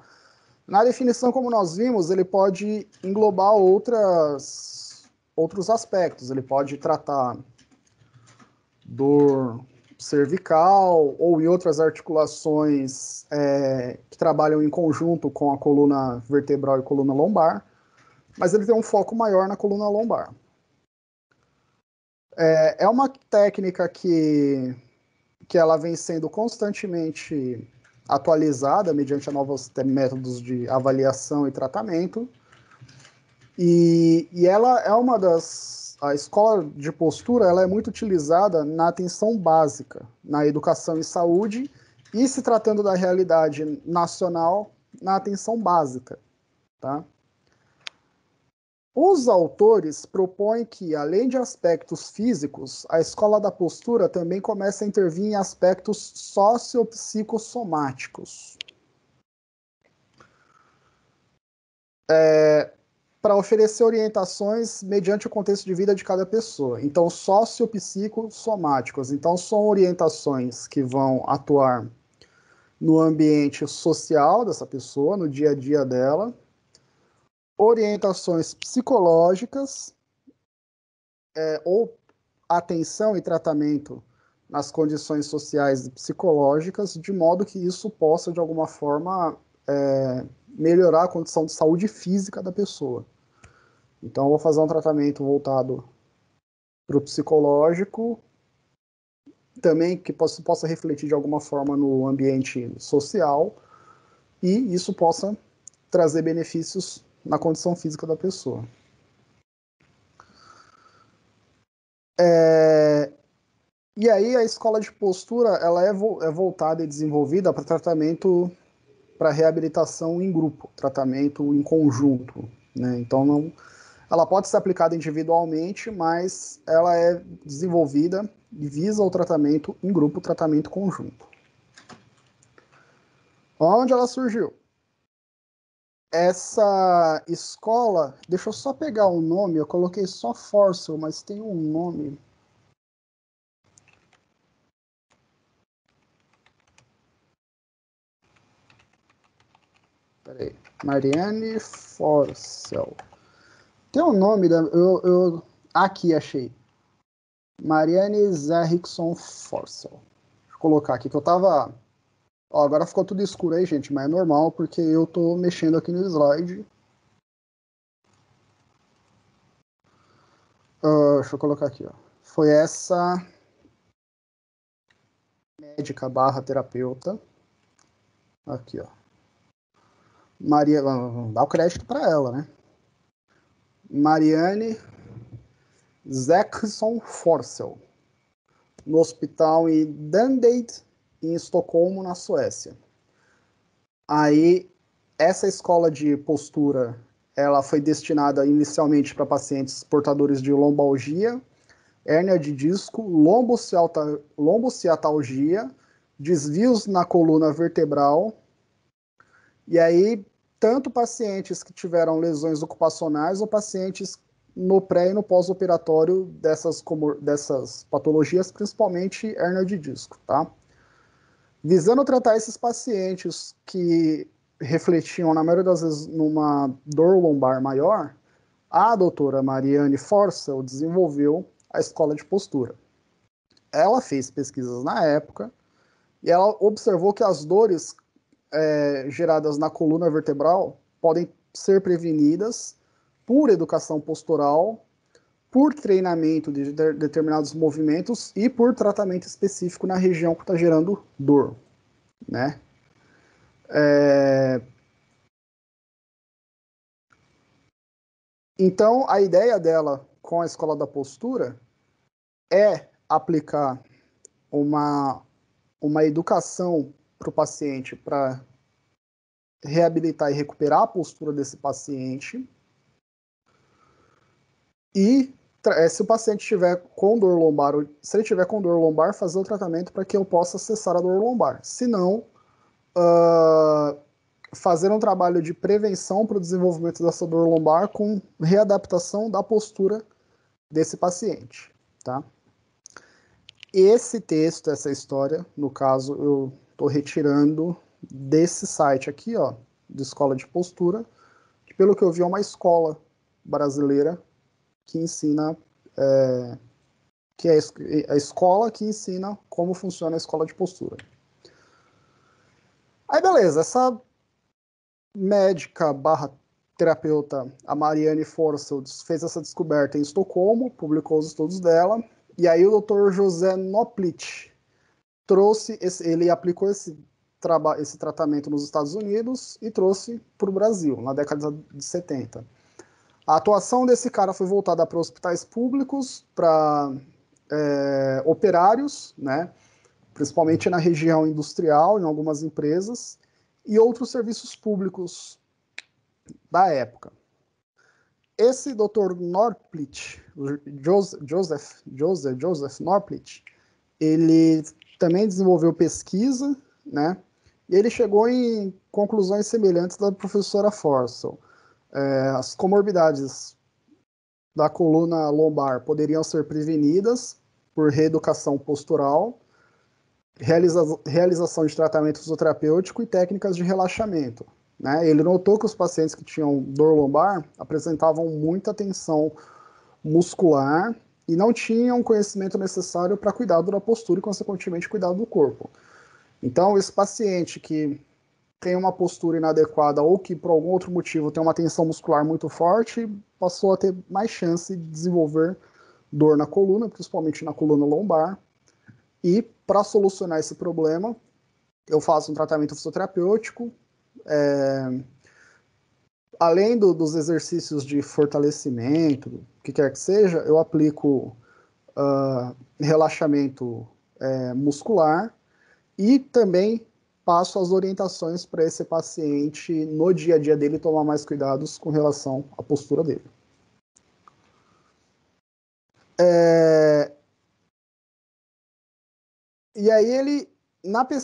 Na definição, como nós vimos, ele pode englobar outros aspectos. Ele pode tratar dor cervical ou em outras articulações que trabalham em conjunto com a coluna vertebral e coluna lombar, mas ele tem um foco maior na coluna lombar. É uma técnica que ela vem sendo constantemente atualizada mediante novos métodos de avaliação e tratamento, e ela é uma das... A escola de postura ela é muito utilizada na atenção básica, na educação e saúde, e se tratando da realidade nacional, na atenção básica. Tá? Os autores propõem que, além de aspectos físicos, a escola da postura também começa a intervir em aspectos sociopsicossomáticos. Para oferecer orientações mediante o contexto de vida de cada pessoa. Então, sociopsicossomáticos. Então, são orientações que vão atuar no ambiente social dessa pessoa, no dia a dia dela, orientações psicológicas, ou atenção e tratamento nas condições sociais e psicológicas, de modo que isso possa, de alguma forma, melhorar a condição de saúde física da pessoa. Então, eu vou fazer um tratamento voltado para o psicológico, também que possa refletir de alguma forma no ambiente social, e isso possa trazer benefícios na condição física da pessoa. E aí a escola de postura ela é voltada e desenvolvida para tratamento, para reabilitação em grupo, tratamento em conjunto, né? Então ela pode ser aplicada individualmente, mas ela é desenvolvida e visa o tratamento em grupo, tratamento conjunto. Onde ela surgiu? Essa escola, deixa eu só pegar o nome, eu coloquei só Forsell, mas tem um nome. Peraí, Marianne Forsell. Tem um nome da... Aqui, achei. Marianne Zerrickson Forsell. Deixa eu colocar aqui, que eu tava... Ó, agora ficou tudo escuro aí, gente, mas é normal, porque eu tô mexendo aqui no slide. Deixa eu colocar aqui, ó. Foi essa médica / terapeuta. Aqui, ó. Maria... Vamos dar o crédito para ela, né? Marianne Zerrickson Forsell. No hospital em Dundee, em Estocolmo, na Suécia. Aí, essa escola de postura, ela foi destinada inicialmente para pacientes portadores de lombalgia, hérnia de disco, lombociatalgia, desvios na coluna vertebral, e aí tanto pacientes que tiveram lesões ocupacionais ou pacientes no pré e no pós-operatório dessas patologias, principalmente hérnia de disco, tá? Visando tratar esses pacientes que refletiam, na maioria das vezes, numa dor lombar maior, a doutora Mariane Forssell desenvolveu a escola de postura. Ela fez pesquisas na época e ela observou que as dores geradas na coluna vertebral podem ser prevenidas por educação postural, por treinamento de determinados movimentos e por tratamento específico na região que está gerando dor, né? Então, a ideia dela com a escola da postura é aplicar uma educação para o paciente para reabilitar e recuperar a postura desse paciente. E se o paciente estiver com dor lombar, se ele estiver com dor lombar, fazer o tratamento para que eu possa cessar a dor lombar. Se não, fazer um trabalho de prevenção para o desenvolvimento dessa dor lombar com readaptação da postura desse paciente, tá? Esse texto, essa história, no caso, eu estou retirando desse site aqui, ó, de Escola de Postura, que pelo que eu vi é uma escola brasileira que ensina, que é a escola que ensina como funciona a escola de postura. Aí beleza, essa médica barra terapeuta, a Mariane Forssell, fez essa descoberta em Estocolmo, publicou os estudos dela, e aí o Dr. José Noplitt ele aplicou esse tratamento nos Estados Unidos e trouxe para o Brasil, na década de 70. A atuação desse cara foi voltada para hospitais públicos, para operários, né, principalmente na região industrial, em algumas empresas, e outros serviços públicos da época. Esse Dr. Noplitt, Joseph Noplitt, ele também desenvolveu pesquisa, né? E ele chegou em conclusões semelhantes da professora Forssell. As comorbidades da coluna lombar poderiam ser prevenidas por reeducação postural, realização de tratamento fisioterapêutico e técnicas de relaxamento, né? Ele notou que os pacientes que tinham dor lombar apresentavam muita tensão muscular e não tinham o conhecimento necessário para cuidado da postura e, consequentemente, cuidado do corpo. Então, esse paciente que tem uma postura inadequada ou que, por algum outro motivo, tem uma tensão muscular muito forte, passou a ter mais chance de desenvolver dor na coluna, principalmente na coluna lombar. E, para solucionar esse problema, eu faço um tratamento fisioterapêutico, além dos exercícios de fortalecimento, o que quer que seja, eu aplico relaxamento muscular e também passo as orientações para esse paciente no dia a dia dele tomar mais cuidados com relação à postura dele. E aí ele,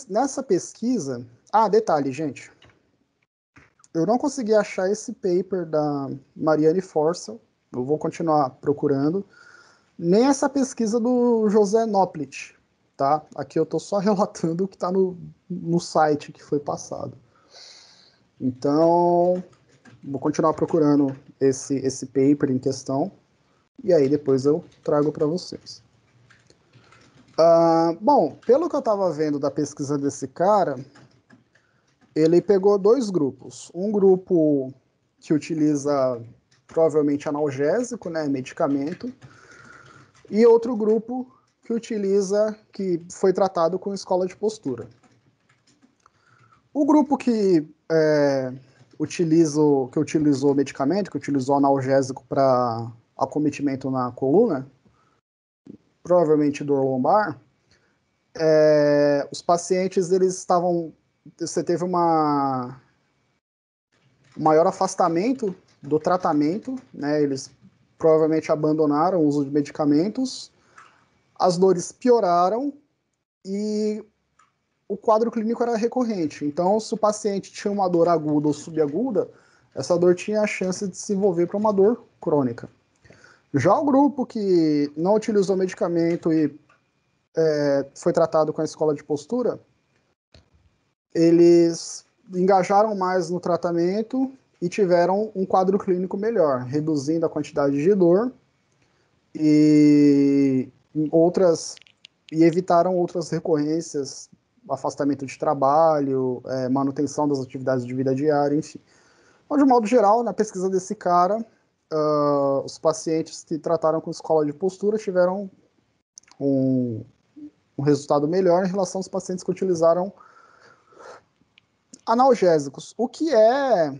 nessa pesquisa... detalhe, gente. Eu não consegui achar esse paper da Mariane Forssell, eu vou continuar procurando, nem essa pesquisa do José Noplitt, tá? Aqui eu estou só relatando o que está no site que foi passado. Então, vou continuar procurando esse paper em questão, e aí depois eu trago para vocês. Bom, pelo que eu estava vendo da pesquisa desse cara, ele pegou dois grupos. Um grupo que utiliza provavelmente analgésico, né, medicamento, e outro grupo que foi tratado com escola de postura. O grupo que utilizou medicamento, que utilizou analgésico para acometimento na coluna, provavelmente dor lombar, os pacientes, você teve um maior afastamento do tratamento, né? Eles provavelmente abandonaram o uso de medicamentos, as dores pioraram e o quadro clínico era recorrente. Então, se o paciente tinha uma dor aguda ou subaguda, essa dor tinha a chance de se desenvolver para uma dor crônica. Já o grupo que não utilizou medicamento e foi tratado com a escola de postura, eles engajaram mais no tratamento e tiveram um quadro clínico melhor, reduzindo a quantidade de dor e evitaram outras recorrências, afastamento de trabalho, manutenção das atividades de vida diária, enfim. Então, de modo geral, na pesquisa desse cara, os pacientes que trataram com escola de postura tiveram um resultado melhor em relação aos pacientes que utilizaram analgésicos, o que é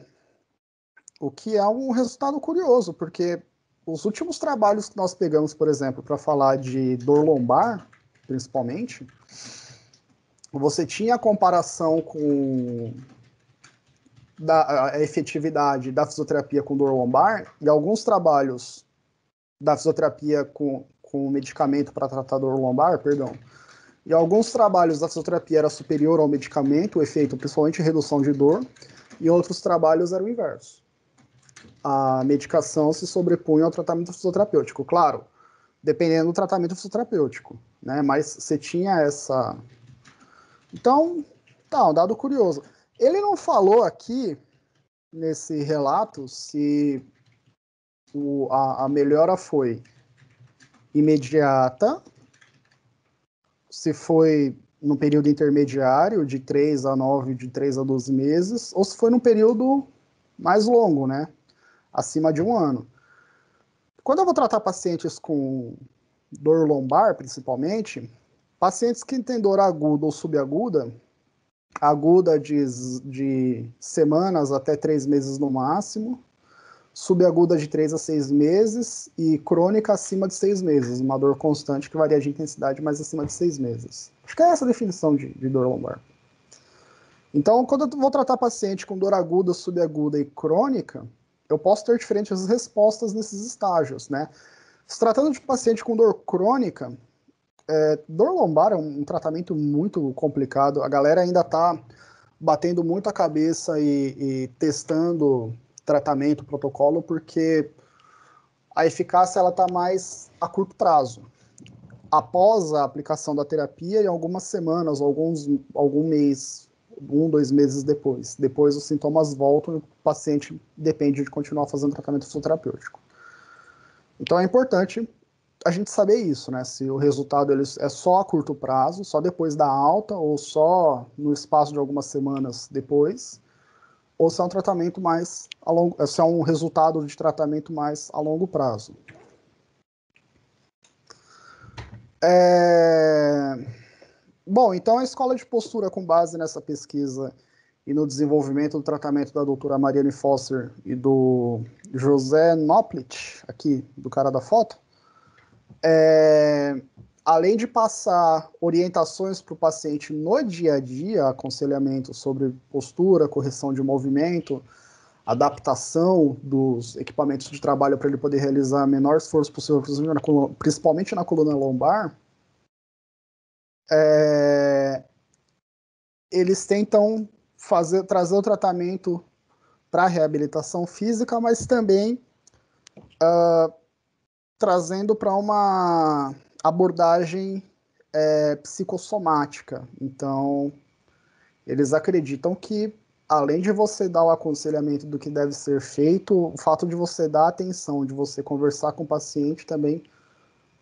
um resultado curioso, porque os últimos trabalhos que nós pegamos, por exemplo, para falar de dor lombar, principalmente, você tinha a comparação com a efetividade da fisioterapia com dor lombar, e alguns trabalhos da fisioterapia com medicamento para tratar dor lombar, e alguns trabalhos da fisioterapia era superior ao medicamento, o efeito principalmente redução de dor, e outros trabalhos era o inverso. A medicação se sobrepunha ao tratamento fisioterapêutico, claro, dependendo do tratamento fisioterapêutico, né? Mas você tinha essa... Então, tá, um dado curioso. Ele não falou aqui, nesse relato, se a melhora foi imediata, se foi no período intermediário, de 3 a 9, de 3 a 12 meses, ou se foi num período mais longo, né? Acima de 1 ano. Quando eu vou tratar pacientes com dor lombar, principalmente, pacientes que têm dor aguda ou subaguda, aguda de semanas até 3 meses no máximo, subaguda de 3 a 6 meses e crônica acima de 6 meses, uma dor constante que varia de intensidade, mas acima de 6 meses. Acho que é essa a definição de dor lombar. Então, quando eu vou tratar paciente com dor aguda, subaguda e crônica, eu posso ter diferentes respostas nesses estágios, né? Se tratando de paciente com dor crônica, dor lombar é um tratamento muito complicado. A galera ainda está batendo muito a cabeça e testando tratamento, protocolo, porque a eficácia ela está mais a curto prazo. Após a aplicação da terapia, em algumas semanas, algum mês, 1, 2 meses depois. Depois os sintomas voltam e o paciente depende de continuar fazendo tratamento fisioterapêutico. Então é importante a gente saber isso, né? Se o resultado é só a curto prazo, só depois da alta, ou só no espaço de algumas semanas depois, ou se é um tratamento mais se é um resultado de tratamento mais a longo prazo. Bom, então a escola de postura com base nessa pesquisa e no desenvolvimento do tratamento da doutora Mariane Foster e do José Noplit, aqui do cara da foto, além de passar orientações para o paciente no dia a dia, aconselhamento sobre postura, correção de movimento, adaptação dos equipamentos de trabalho para ele poder realizar menor esforço possível, principalmente na coluna lombar, eles tentam trazer o tratamento para a reabilitação física, mas também trazendo para uma abordagem psicossomática. Então, eles acreditam que, além de você dar o aconselhamento do que deve ser feito, o fato de você dar atenção, de você conversar com o paciente também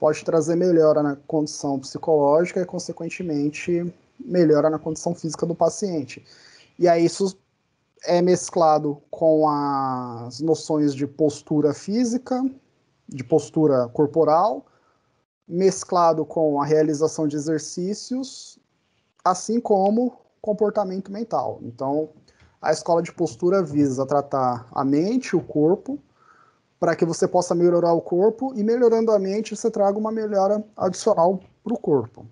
pode trazer melhora na condição psicológica e, consequentemente, melhora na condição física do paciente. E aí isso é mesclado com as noções de postura física, de postura corporal, mesclado com a realização de exercícios, assim como comportamento mental. Então, a escola de postura visa tratar a mente, o corpo, para que você possa melhorar o corpo, e melhorando a mente, você traga uma melhora adicional para o corpo.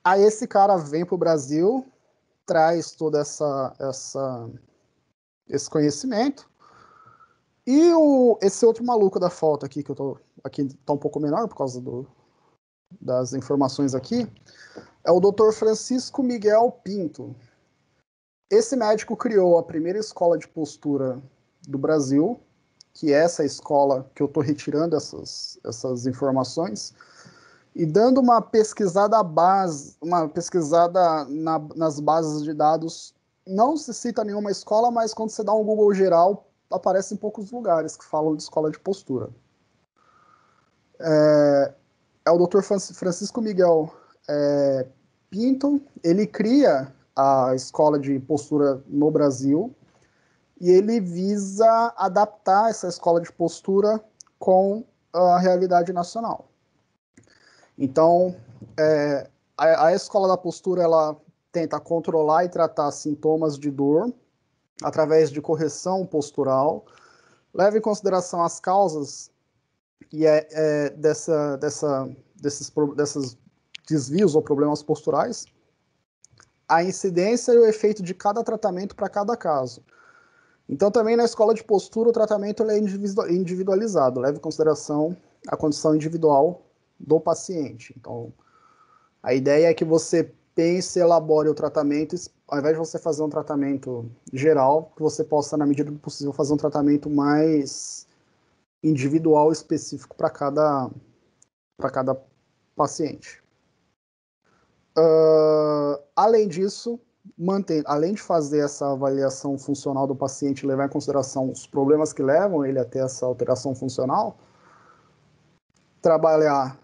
Aí esse cara vem para o Brasil, traz todo esse conhecimento, E esse outro maluco da foto aqui, que eu tô. Aqui tá um pouco menor por causa das informações aqui, é o Dr. Francisco Miguel Pinto. Esse médico criou a primeira escola de postura do Brasil, que é essa escola que eu estou retirando essas informações, e dando uma pesquisada nas bases de dados. Não se cita nenhuma escola, mas quando você dá um Google geral, aparecem poucos lugares que falam de escola de postura. É o Dr. Francisco Miguel Pinto. Ele cria a escola de postura no Brasil e ele visa adaptar essa escola de postura com a realidade nacional. Então, a escola da postura, ela tenta controlar e tratar sintomas de dor através de correção postural, leva em consideração as causas e desses desvios ou problemas posturais, a incidência e o efeito de cada tratamento para cada caso. Então, também na escola de postura, o tratamento é individualizado, leva em consideração a condição individual do paciente. Então, a ideia é que você pense e elabore o tratamento, ao invés de você fazer um tratamento geral, que você possa, na medida do possível, fazer um tratamento mais individual, específico para cada paciente. Além disso, além de fazer essa avaliação funcional do paciente e levar em consideração os problemas que levam ele a ter essa alteração funcional, trabalhar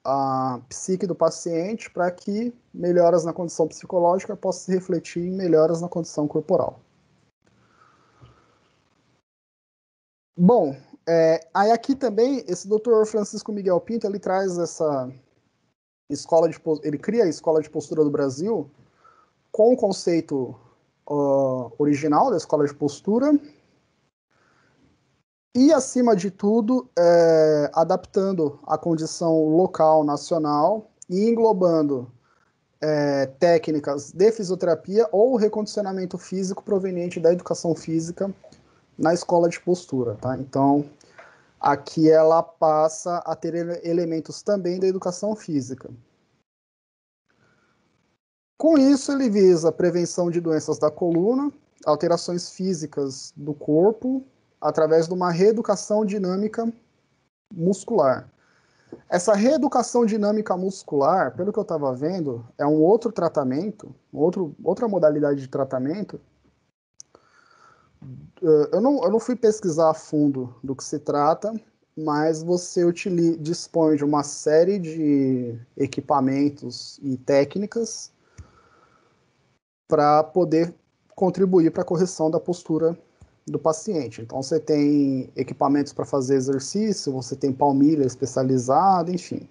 a psique do paciente para que melhoras na condição psicológica possam se refletir em melhoras na condição corporal. Bom, aí aqui também, esse Dr. Francisco Miguel Pinto, ele traz essa escola ele cria a Escola de Postura do Brasil com o conceito original da escola de postura e, acima de tudo, adaptando a condição local, nacional e englobando técnicas de fisioterapia ou recondicionamento físico proveniente da educação física na escola de postura, tá? Então, aqui ela passa a ter elementos também da educação física. Com isso, ele visa a prevenção de doenças da coluna, alterações físicas do corpo, através de uma reeducação dinâmica muscular. Essa reeducação dinâmica muscular, pelo que eu estava vendo, é um outro tratamento, outra modalidade de tratamento. Eu não fui pesquisar a fundo do que se trata, mas você dispõe de uma série de equipamentos e técnicas para poder contribuir para a correção da postura do paciente. Então, você tem equipamentos para fazer exercício, você tem palmilha especializada, enfim.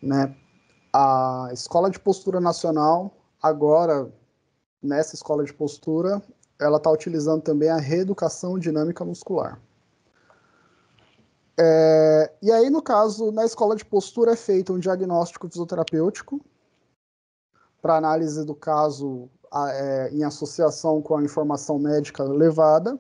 Né? A Escola de Postura Nacional, agora, nessa escola de postura, ela está utilizando também a reeducação dinâmica muscular. E aí, no caso, na escola de postura é feito um diagnóstico fisioterapêutico para análise do caso em associação com a informação médica levada,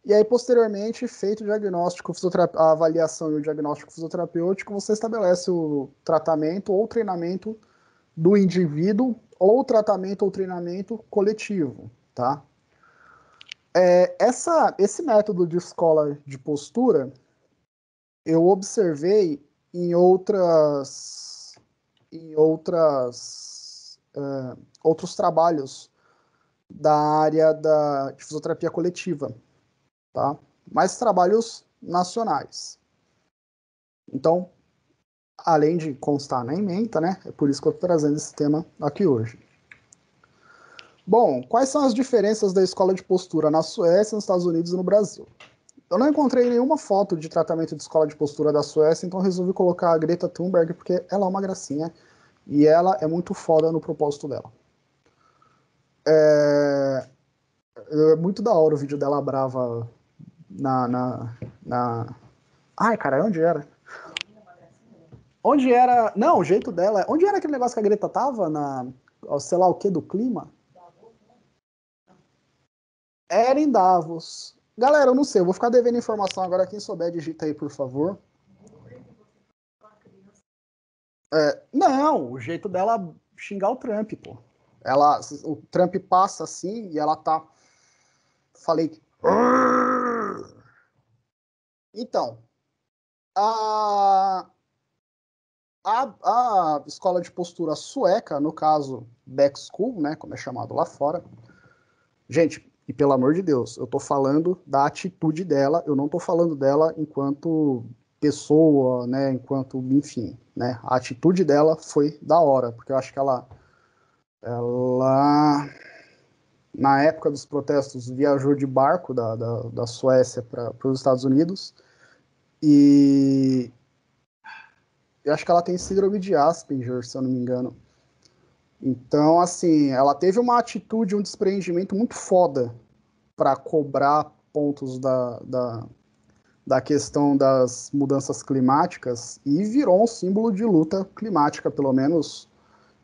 e aí, posteriormente, feito o diagnóstico, a avaliação e o diagnóstico fisioterapêutico, você estabelece o tratamento ou treinamento do indivíduo, ou tratamento ou treinamento coletivo, tá? Esse método de escola de postura, eu observei em outros trabalhos da área de fisioterapia coletiva, tá? Mais trabalhos nacionais. Então, além de constar na ementa, né? É por isso que eu estou trazendo esse tema aqui hoje. Bom, quais são as diferenças da escola de postura na Suécia, nos Estados Unidos e no Brasil? Eu não encontrei nenhuma foto de tratamento de escola de postura da Suécia, então resolvi colocar a Greta Thunberg, porque ela é uma gracinha e ela é muito foda no propósito dela. É muito da hora o vídeo dela brava Ai, cara, onde era? Onde era... Não, o jeito dela... Onde era aquele negócio que a Greta tava? Sei lá o que do clima? Era em Davos. Galera, eu não sei, eu vou ficar devendo informação agora. Quem souber, digita aí, por favor. Não, o jeito dela xingar o Trump, pô. O Trump passa assim e ela tá. Falei que. Então, a, a escola de postura sueca, no caso, Back School, né, como é chamado lá fora. Gente, e pelo amor de Deus, eu tô falando da atitude dela, eu não tô falando dela enquanto pessoa, né, enquanto, enfim, né, a atitude dela foi da hora, porque eu acho que ela na época dos protestos, viajou de barco da Suécia para os Estados Unidos e eu acho que ela tem síndrome de Asperger, se eu não me engano. Então, assim, ela teve uma atitude, um despreendimento muito foda para cobrar pontos da questão das mudanças climáticas e virou um símbolo de luta climática, pelo menos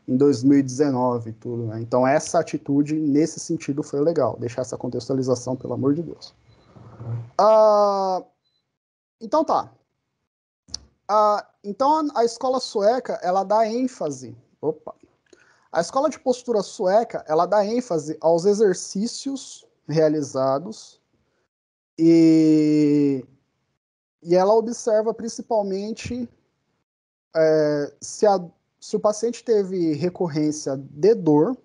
em 2019 e tudo, né? Então essa atitude, nesse sentido, foi legal. Deixar essa contextualização, pelo amor de Deus. Então tá. Então a escola sueca, ela dá ênfase... Opa! A escola de postura sueca, ela dá ênfase aos exercícios realizados e ela observa principalmente se o paciente teve recorrência de dor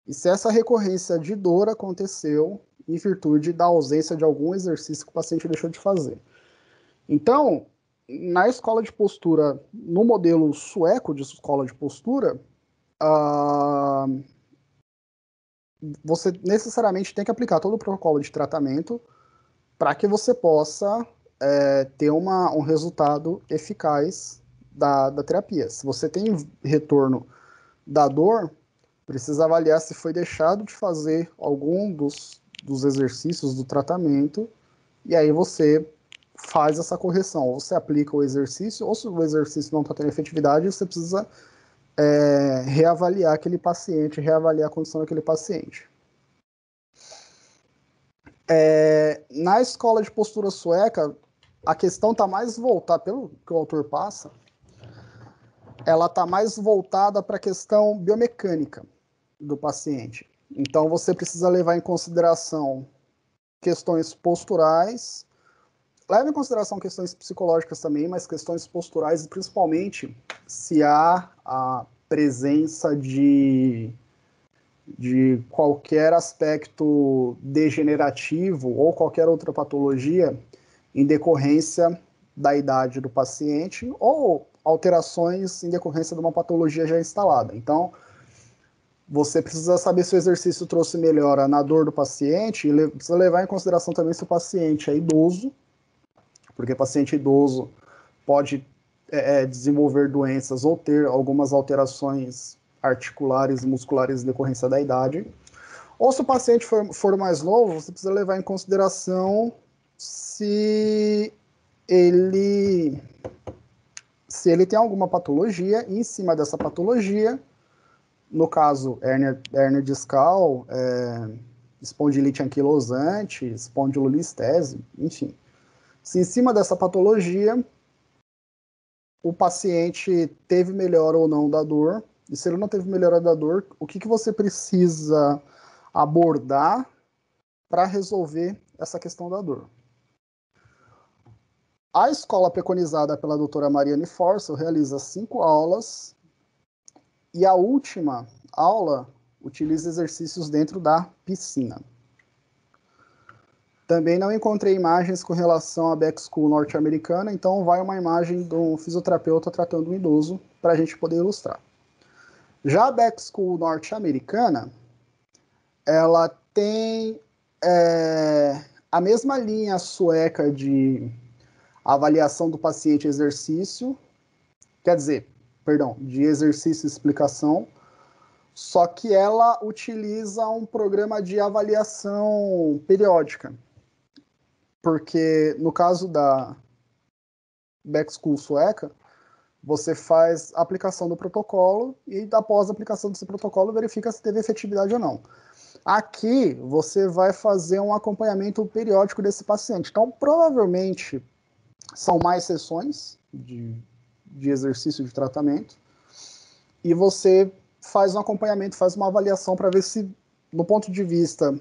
e se essa recorrência de dor aconteceu em virtude da ausência de algum exercício que o paciente deixou de fazer. Então, na escola de postura, no modelo sueco de escola de postura, você necessariamente tem que aplicar todo o protocolo de tratamento para que você possa ter um resultado eficaz da terapia. Se você tem retorno da dor, precisa avaliar se foi deixado de fazer algum dos exercícios do tratamento, e aí você faz essa correção. Ou você aplica o exercício, ou se o exercício não está tendo efetividade, você precisa reavaliar aquele paciente, reavaliar a condição daquele paciente. Na escola de postura sueca, a questão está mais voltada, pelo que o autor passa, ela está mais voltada para a questão biomecânica do paciente. Então, você precisa levar em consideração questões posturais, leva em consideração questões psicológicas também, mas questões posturais, principalmente se há a presença de qualquer aspecto degenerativo ou qualquer outra patologia em decorrência da idade do paciente ou alterações em decorrência de uma patologia já instalada. Então, você precisa saber se o exercício trouxe melhora na dor do paciente e precisa levar em consideração também se o paciente é idoso, porque paciente idoso pode desenvolver doenças ou ter algumas alterações articulares e musculares em decorrência da idade. Ou se o paciente for mais novo, você precisa levar em consideração se ele tem alguma patologia e em cima dessa patologia, no caso, hérnia discal, espondilite anquilosante, espondilolistese, enfim. Se em cima dessa patologia o paciente teve melhora ou não da dor, e se ele não teve melhora da dor, o que você precisa abordar para resolver essa questão da dor? A escola preconizada pela doutora Mariane Forssell realiza 5 aulas e a última aula utiliza exercícios dentro da piscina. Também não encontrei imagens com relação à Back School norte-americana, então vai uma imagem de um fisioterapeuta tratando um idoso para a gente poder ilustrar. Já a Back School norte-americana, ela tem a mesma linha sueca de avaliação do paciente exercício, de exercício e explicação, só que ela utiliza um programa de avaliação periódica. Porque no caso da Back School sueca, você faz a aplicação do protocolo e após a aplicação desse protocolo verifica se teve efetividade ou não. Aqui, você vai fazer um acompanhamento periódico desse paciente. Então, provavelmente, são mais sessões de exercício de tratamento e você faz um acompanhamento, faz uma avaliação para ver se, no ponto de vista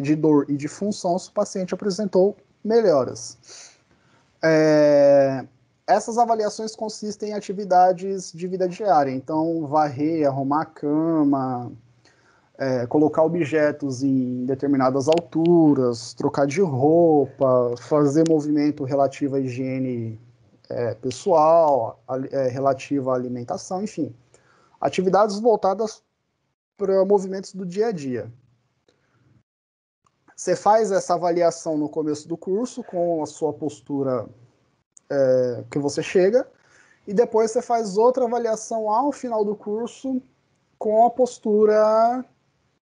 de dor e de função, se o paciente apresentou melhoras. Essas avaliações consistem em atividades de vida diária, então varrer, arrumar a cama, colocar objetos em determinadas alturas, trocar de roupa, fazer movimento relativo à higiene pessoal, relativo à alimentação, enfim. Atividades voltadas para movimentos do dia a dia. Você faz essa avaliação no começo do curso com a sua postura que você chega, e depois você faz outra avaliação ao final do curso com a postura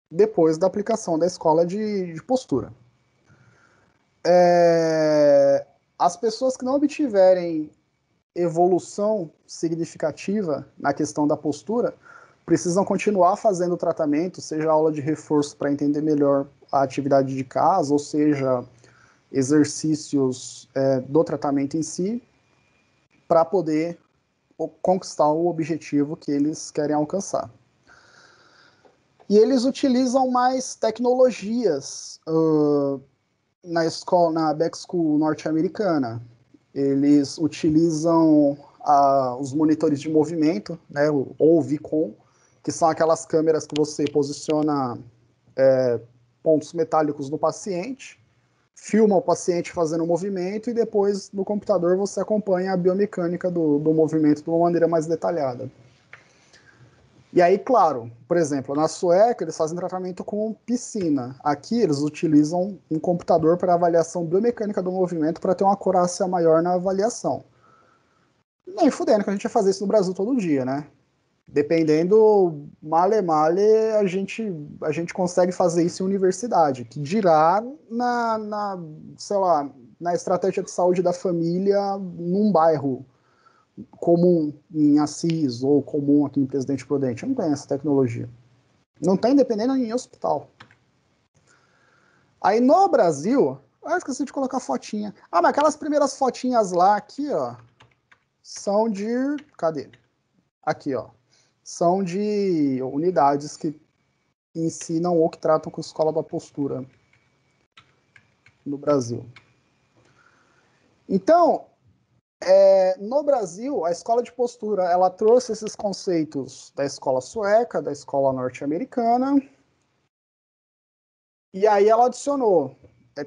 depois da aplicação da escola de postura. As pessoas que não obtiverem evolução significativa na questão da postura precisam continuar fazendo o tratamento, seja aula de reforço para entender melhor a atividade de casa, ou seja, exercícios do tratamento em si, para poder conquistar o objetivo que eles querem alcançar. E eles utilizam mais tecnologias na Back School norte-americana. Eles utilizam os monitores de movimento, né, ou VCOM, que são aquelas câmeras que você posiciona pontos metálicos no paciente, filma o paciente fazendo o movimento e depois no computador você acompanha a biomecânica do movimento de uma maneira mais detalhada. E aí, claro, por exemplo, na Sueca eles fazem tratamento com piscina. Aqui eles utilizam um computador para avaliação biomecânica do movimento para ter uma acurácia maior na avaliação. Nem fudendo que a gente ia fazer isso no Brasil todo dia, né? Dependendo, male, a gente consegue fazer isso em universidade, que dirá sei lá, na estratégia de saúde da família num bairro comum em Assis ou comum aqui em Presidente Prudente. Não tem essa tecnologia. Não tem dependendo em hospital. Aí no Brasil, esqueci de colocar fotinha. Mas aquelas primeiras fotinhas lá, aqui, ó, são de... Cadê? Aqui, ó. São de unidades que ensinam ou que tratam com escola da postura no Brasil. Então, no Brasil, a escola de postura, ela trouxe esses conceitos da escola sueca, da escola norte-americana, e aí ela adicionou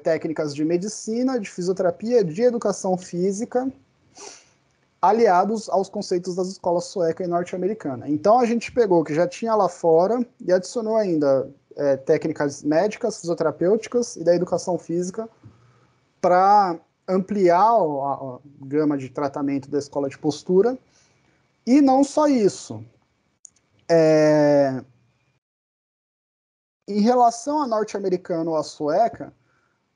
técnicas de medicina, de fisioterapia, de educação física, aliados aos conceitos das escolas sueca e norte-americana. Então a gente pegou o que já tinha lá fora e adicionou ainda técnicas médicas, fisioterapêuticas e da educação física para ampliar a gama de tratamento da escola de postura. E não só isso. Em relação a norte-americano ou a sueca,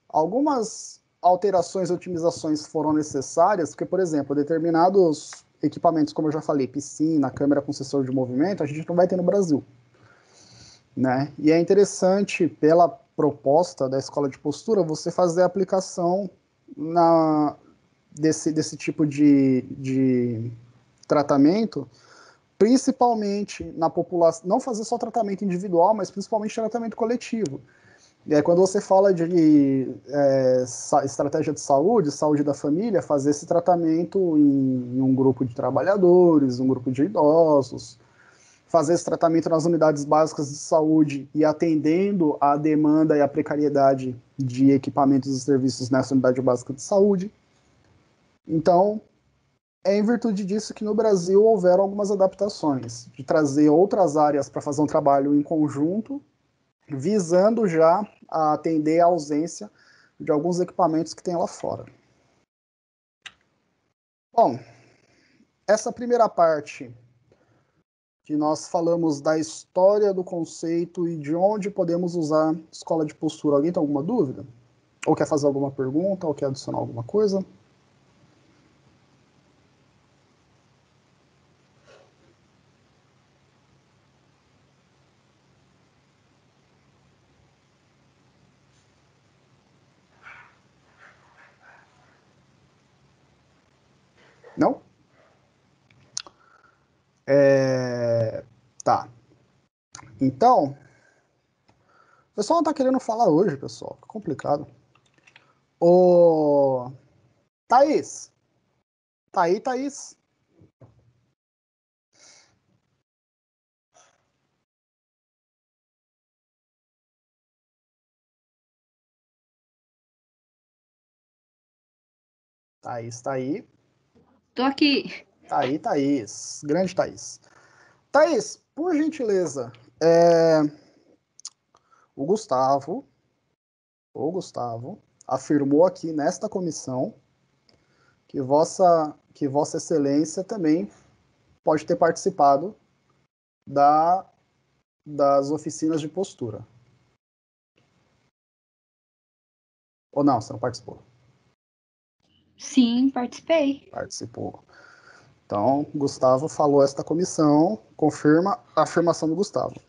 algumas alterações e otimizações foram necessárias, porque, por exemplo, determinados equipamentos, como eu já falei, piscina, câmera com sensor de movimento, a gente não vai ter no Brasil. Né? E é interessante, pela proposta da escola de postura, você fazer a aplicação desse tipo de tratamento, principalmente na população, não fazer só tratamento individual, mas principalmente tratamento coletivo. E aí, quando você fala de estratégia de saúde da família, fazer esse tratamento em um grupo de trabalhadores, um grupo de idosos, fazer esse tratamento nas unidades básicas de saúde e atendendo à demanda e à precariedade de equipamentos e serviços nessa unidade básica de saúde. Então, é em virtude disso que no Brasil houveram algumas adaptações, de trazer outras áreas para fazer um trabalho em conjunto, visando já a atender a ausência de alguns equipamentos que tem lá fora. Bom, essa primeira parte que nós falamos da história do conceito e de onde podemos usar escola de postura. Alguém tem alguma dúvida? Ou quer fazer alguma pergunta, ou quer adicionar alguma coisa? Não? Tá. Então, o pessoal não tá querendo falar hoje, pessoal. Fica complicado. Ô, Thaís. Tá aí, Thaís? Thaís, tá aí. Tô aqui. Tá aí, Thaís. Grande Thaís. Thaís, por gentileza, o Gustavo afirmou aqui nesta comissão que Vossa Excelência também pode ter participado das oficinas de postura. Ou não, você não participou? Sim, participei. Participou. Então, Gustavo falou esta comissão, confirma a afirmação do Gustavo.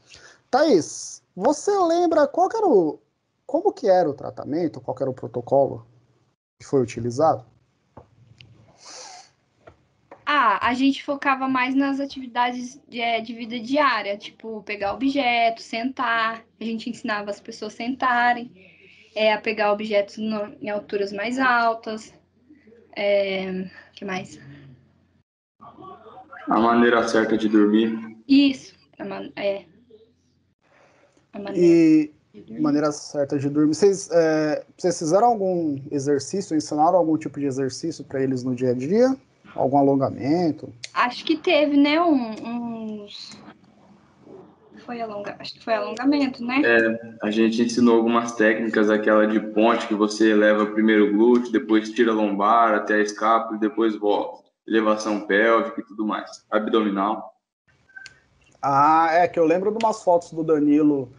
Thaís, você lembra como que era o tratamento, qual que era o protocolo que foi utilizado? A gente focava mais nas atividades de vida diária, tipo pegar objetos, sentar. A gente ensinava as pessoas a sentarem, a pegar objetos em alturas mais altas. Que mais? A maneira certa de dormir. Isso. A maneira E de dormir. maneira certa de dormir. Vocês fizeram algum exercício, ensinaram algum tipo de exercício para eles no dia a dia? Algum alongamento? Acho que teve, né, acho que foi alongamento, né? A gente ensinou algumas técnicas, aquela de ponte, que você eleva primeiro o glúteo, depois tira a lombar até a escápula e depois volta. Elevação pélvica e tudo mais. Abdominal. Que eu lembro de umas fotos do Danilo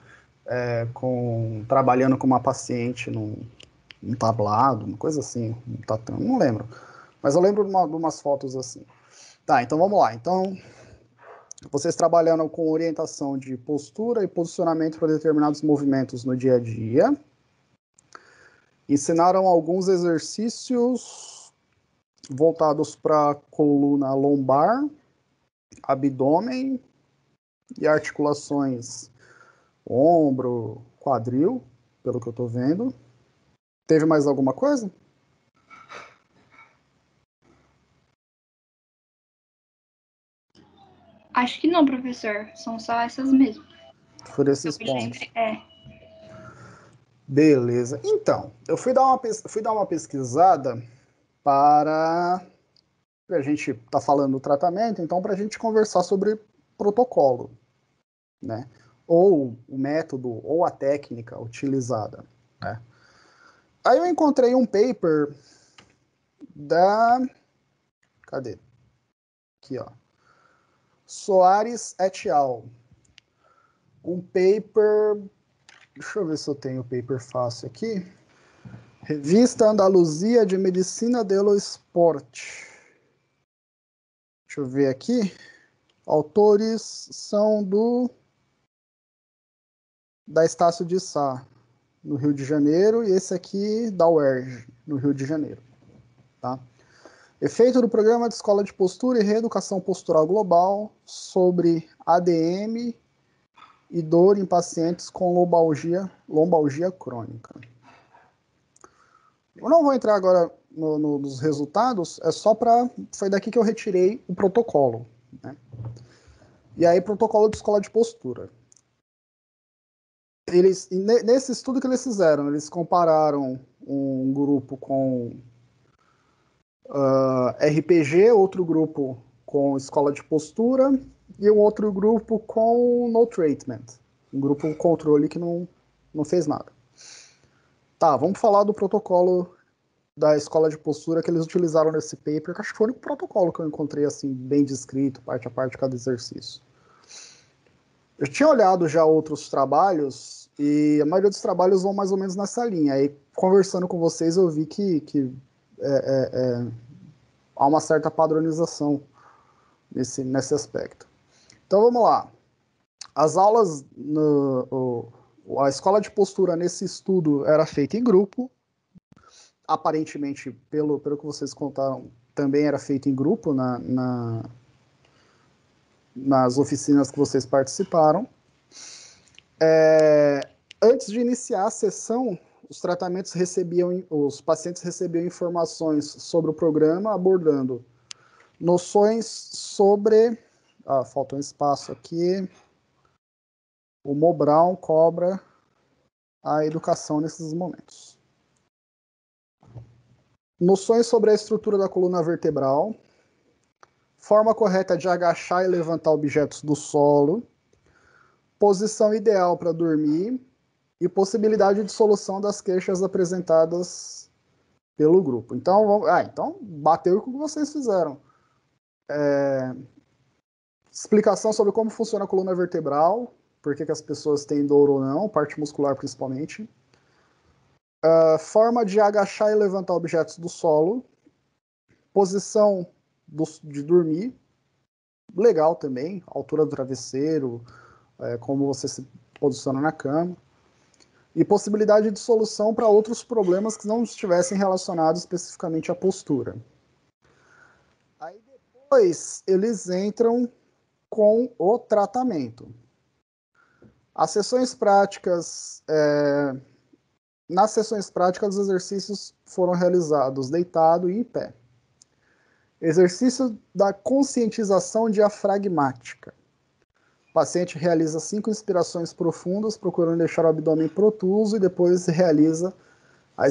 trabalhando com uma paciente num tablado, uma coisa assim, um tatame, não lembro. Mas eu lembro de umas fotos assim. Tá, então vamos lá. Então, vocês trabalhando com orientação de postura e posicionamento para determinados movimentos no dia a dia. Ensinaram alguns exercícios voltados para coluna lombar, abdômen e articulações ombro, quadril, pelo que eu estou vendo. Teve mais alguma coisa? Acho que não, professor. São só essas mesmo. Por esses pontos. É. Beleza. Então, eu fui dar uma pesquisada para a gente tá falando do tratamento, então para a gente conversar sobre protocolo, né? Ou o método, ou a técnica utilizada, né? Aí eu encontrei um paper Cadê? Aqui, ó. Soares et al. Um paper... Deixa eu ver se eu tenho o paper fácil aqui. Revista Andaluzia de Medicina dello Sport. Deixa eu ver aqui. Autores são da Estácio de Sá, no Rio de Janeiro, e esse aqui da UERJ, no Rio de Janeiro. Tá? Efeito do Programa de Escola de Postura e Reeducação Postural Global sobre ADM e dor em pacientes com lombalgia crônica. Eu não vou entrar agora nos resultados, foi daqui que eu retirei o protocolo, né? E aí, protocolo de escola de postura. Nesse estudo que eles fizeram, eles compararam um grupo com RPG, outro grupo com escola de postura e um outro grupo com no treatment. Um grupo controle que não fez nada. Tá, vamos falar do protocolo da escola de postura que eles utilizaram nesse paper, que acho que foi o único protocolo que eu encontrei assim, bem descrito, parte a parte, cada exercício. Eu tinha olhado já outros trabalhos e a maioria dos trabalhos vão mais ou menos nessa linha. Aí, conversando com vocês, eu vi que há uma certa padronização nesse aspecto. Então, vamos lá. As aulas, a escola de postura nesse estudo era feita em grupo. Aparentemente, pelo que vocês contaram, também era feito em grupo nas oficinas que vocês participaram. Antes de iniciar a sessão, os pacientes recebiam informações sobre o programa, abordando noções sobre... falta um espaço aqui. O Mobral cobra a educação nesses momentos. Noções sobre a estrutura da coluna vertebral, forma correta de agachar e levantar objetos do solo, posição ideal para dormir e possibilidade de solução das queixas apresentadas pelo grupo. Então, então bateu com o que vocês fizeram. Explicação sobre como funciona a coluna vertebral, por que as pessoas têm dor ou não, parte muscular principalmente. Forma de agachar e levantar objetos do solo, posição de dormir, legal também, altura do travesseiro, como você se posiciona na cama, e possibilidade de solução para outros problemas que não estivessem relacionados especificamente à postura. Aí depois eles entram com o tratamento. As sessões práticas, nas sessões práticas, os exercícios foram realizados deitado e em pé. Exercício da conscientização diafragmática. O paciente realiza 5 inspirações profundas, procurando deixar o abdômen protuso, e depois realiza a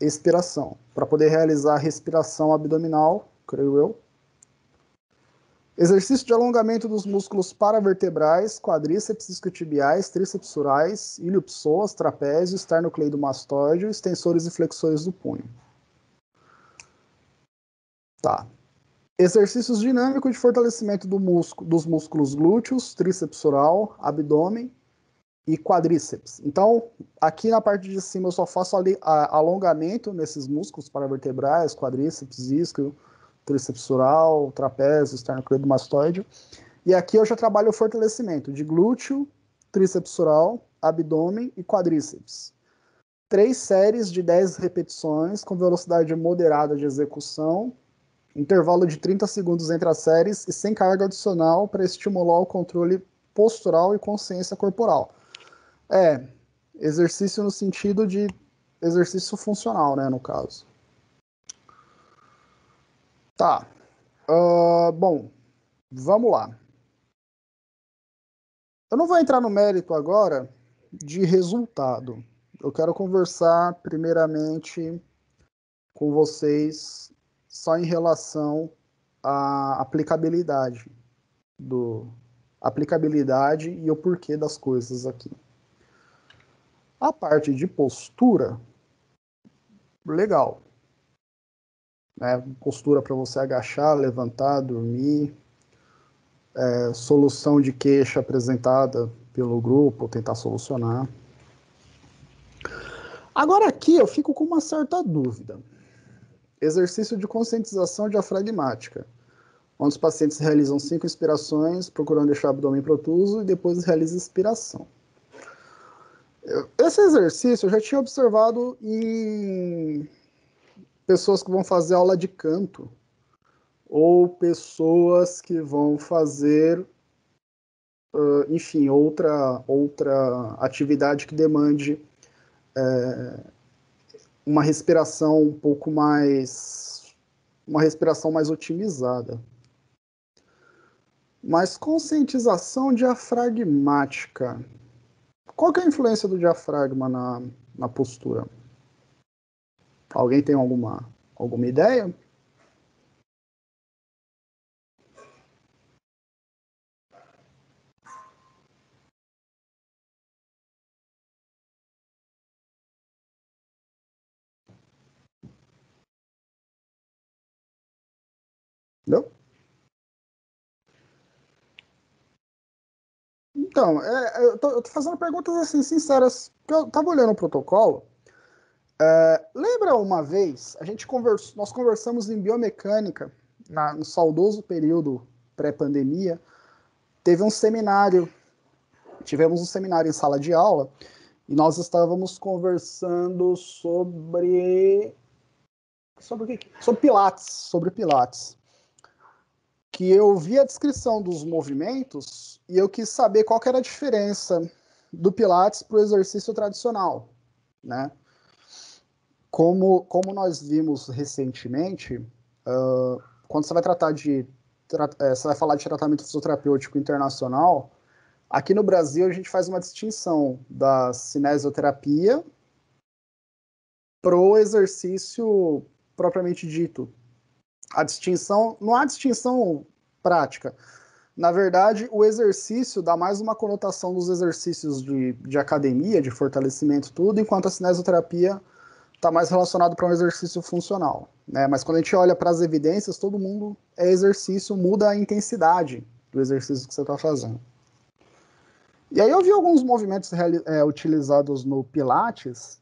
expiração, para poder realizar a respiração abdominal, creio eu. Exercício de alongamento dos músculos paravertebrais, quadríceps, isquiotibiais, tríceps surais, iliopsoas, trapézio, esternocleidomastoide, extensores e flexores do punho. Tá. Exercícios dinâmicos de fortalecimento dos músculos glúteos, tríceps sural, abdômen e quadríceps. Então, aqui na parte de cima eu só faço alongamento nesses músculos paravertebrais, quadríceps, isquio, tríceps sural, trapézio, esternocleidomastoide. E aqui eu já trabalho o fortalecimento de glúteo, tríceps sural, abdômen e quadríceps. 3 séries de 10 repetições com velocidade moderada de execução, intervalo de 30 segundos entre as séries e sem carga adicional para estimular o controle postural e consciência corporal. Exercício no sentido de exercício funcional, né, no caso. Tá. Bom, vamos lá. Eu não vou entrar no mérito agora de resultado. Eu quero conversar primeiramente com vocês só em relação à aplicabilidade e o porquê das coisas aqui. A parte de postura, legal. Postura para você agachar, levantar, dormir, solução de queixa apresentada pelo grupo, tentar solucionar. Agora aqui eu fico com uma certa dúvida. Exercício de conscientização diafragmática, onde os pacientes realizam 5 inspirações, procurando deixar o abdômen protuso, e depois realizam expiração. Esse exercício eu já tinha observado em pessoas que vão fazer aula de canto, ou pessoas que vão fazer, enfim, outra atividade que demande uma respiração um pouco mais, uma respiração mais otimizada. Mas conscientização diafragmática, qual que é a influência do diafragma na postura? Alguém tem alguma ideia? Não? Então, eu tô fazendo perguntas assim, sinceras, porque eu estava olhando o protocolo. Lembra uma vez, nós conversamos em biomecânica, no saudoso período pré-pandemia, tivemos um seminário em sala de aula, e nós estávamos conversando sobre Sobre o quê? Sobre Pilates. Que eu vi a descrição dos movimentos e eu quis saber qual que era a diferença do Pilates para o exercício tradicional, né? Como nós vimos recentemente, quando você vai você vai falar de tratamento fisioterapêutico internacional, aqui no Brasil a gente faz uma distinção da cinesioterapia pro exercício propriamente dito. Não há distinção prática. Na verdade, o exercício dá mais uma conotação dos exercícios de academia, de fortalecimento, tudo, enquanto a cinesioterapia está mais relacionado para um exercício funcional, né? Mas quando a gente olha para as evidências, todo mundo é exercício, muda a intensidade do exercício que você está fazendo. E aí eu vi alguns movimentos utilizados no Pilates,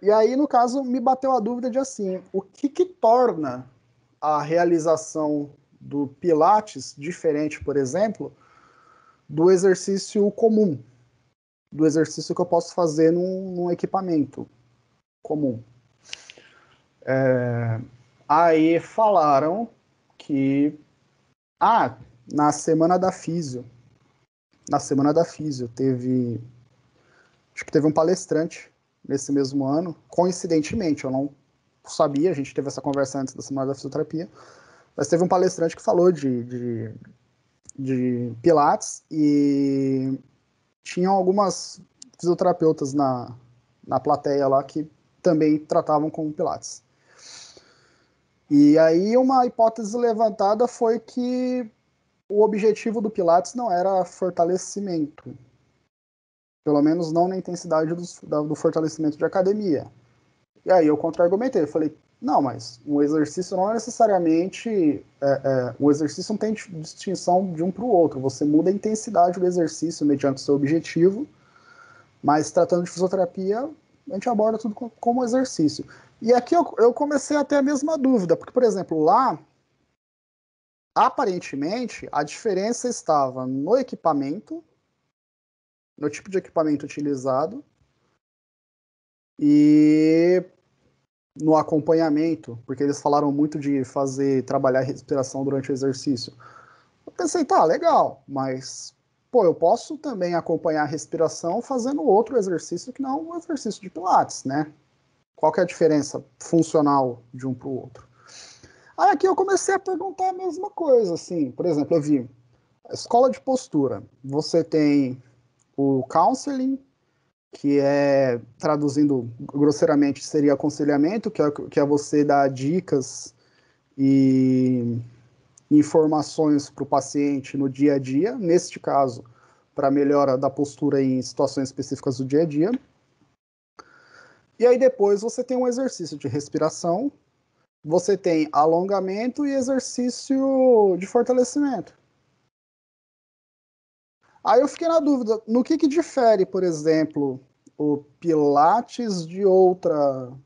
e aí, no caso, me bateu a dúvida de assim, o que torna a realização do Pilates diferente, por exemplo, do exercício comum, do exercício que eu posso fazer num equipamento comum. Aí falaram que na semana da físio acho que teve um palestrante nesse mesmo ano, coincidentemente, eu não sabia, a gente teve essa conversa antes da semana da fisioterapia, mas teve um palestrante que falou de Pilates e tinham algumas fisioterapeutas na plateia lá que também tratavam com Pilates. E aí uma hipótese levantada foi que o objetivo do Pilates não era fortalecimento, pelo menos não na intensidade do fortalecimento de academia. E aí eu contra-argumentei, eu falei, não, mas o exercício não é necessariamente... o exercício não tem distinção de um para o outro, você muda a intensidade do exercício mediante o seu objetivo, mas tratando de fisioterapia, a gente aborda tudo como exercício. E aqui eu comecei a ter a mesma dúvida, porque, por exemplo, lá, aparentemente, a diferença estava no equipamento, no tipo de equipamento utilizado, e no acompanhamento, porque eles falaram muito de trabalhar a respiração durante o exercício. Eu pensei, tá, legal, mas eu posso também acompanhar a respiração fazendo outro exercício que não o exercício de Pilates, né? Qual que é a diferença funcional de um para o outro? Aí aqui eu comecei a perguntar a mesma coisa, assim, por exemplo, eu vi a escola de postura, você tem o counseling, que é, traduzindo grosseiramente, seria aconselhamento, que é você dar dicas e informações para o paciente no dia a dia, neste caso, para melhora da postura em situações específicas do dia a dia. E aí depois você tem um exercício de respiração, você tem alongamento e exercício de fortalecimento. Aí eu fiquei na dúvida, no que difere, por exemplo, o Pilates de outro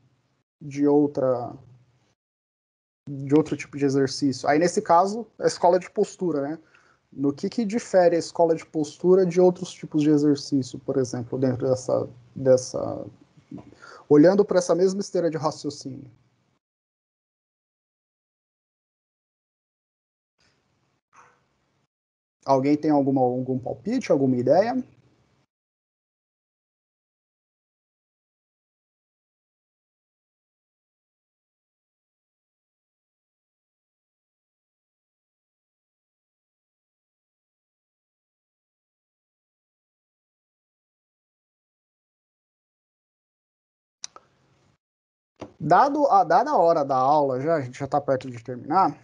tipo de exercício. Aí nesse caso, a escola de postura, né? No que difere a escola de postura de outros tipos de exercício, por exemplo, dentro dessa olhando para essa mesma esteira de raciocínio? Alguém tem algum palpite, alguma ideia? Dada a hora da aula, a gente já está perto de terminar,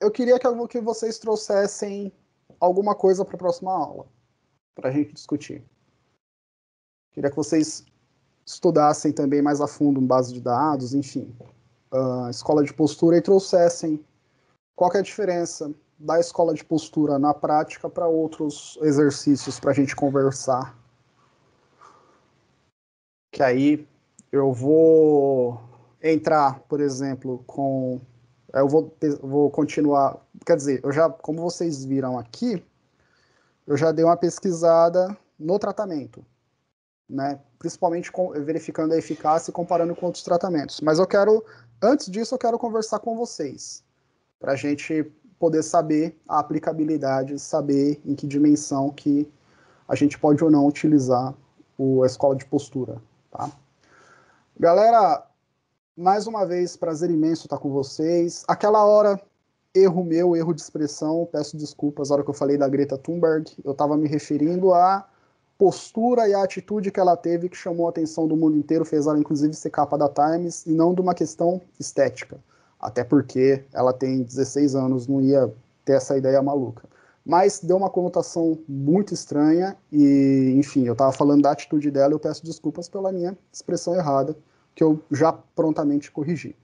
eu queria que vocês trouxessem alguma coisa para a próxima aula, para a gente discutir. Queria que vocês estudassem também mais a fundo base de dados, enfim, a escola de postura e trouxessem qual que é a diferença da escola de postura na prática para outros exercícios para a gente conversar. Que aí eu vou entrar, por exemplo, eu vou continuar, quer dizer, como vocês viram aqui, eu já dei uma pesquisada no tratamento, né? Principalmente verificando a eficácia e comparando com outros tratamentos. Mas antes disso, eu quero conversar com vocês, para a gente poder saber a aplicabilidade, saber em que dimensão que a gente pode ou não utilizar a escola de postura, tá? Galera, mais uma vez, prazer imenso estar com vocês. Aquela hora, erro de expressão, peço desculpas, a hora que eu falei da Greta Thunberg, eu estava me referindo à postura e à atitude que ela teve, que chamou a atenção do mundo inteiro, fez ela inclusive ser capa da Times, e não de uma questão estética, até porque ela tem 16 anos, não ia ter essa ideia maluca. Mas deu uma conotação muito estranha, e enfim, eu estava falando da atitude dela, eu peço desculpas pela minha expressão errada, que eu já prontamente corrigi.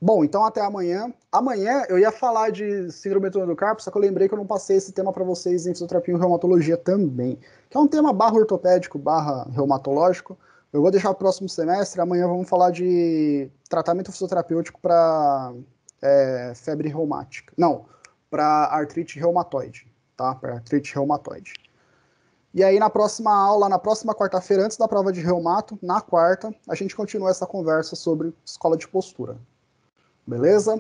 Bom, então até amanhã. Amanhã eu ia falar de síndrome do túnel do carpo, só que eu lembrei que eu não passei esse tema para vocês em fisioterapia e reumatologia também, que é um tema barra ortopédico, barra reumatológico. Eu vou deixar o próximo semestre. Amanhã vamos falar de tratamento fisioterapêutico para febre reumática. Não, para artrite reumatoide, tá? Para artrite reumatoide. E aí na próxima aula, na próxima quarta-feira, antes da prova de reumato, na quarta, a gente continua essa conversa sobre escola de postura. Beleza?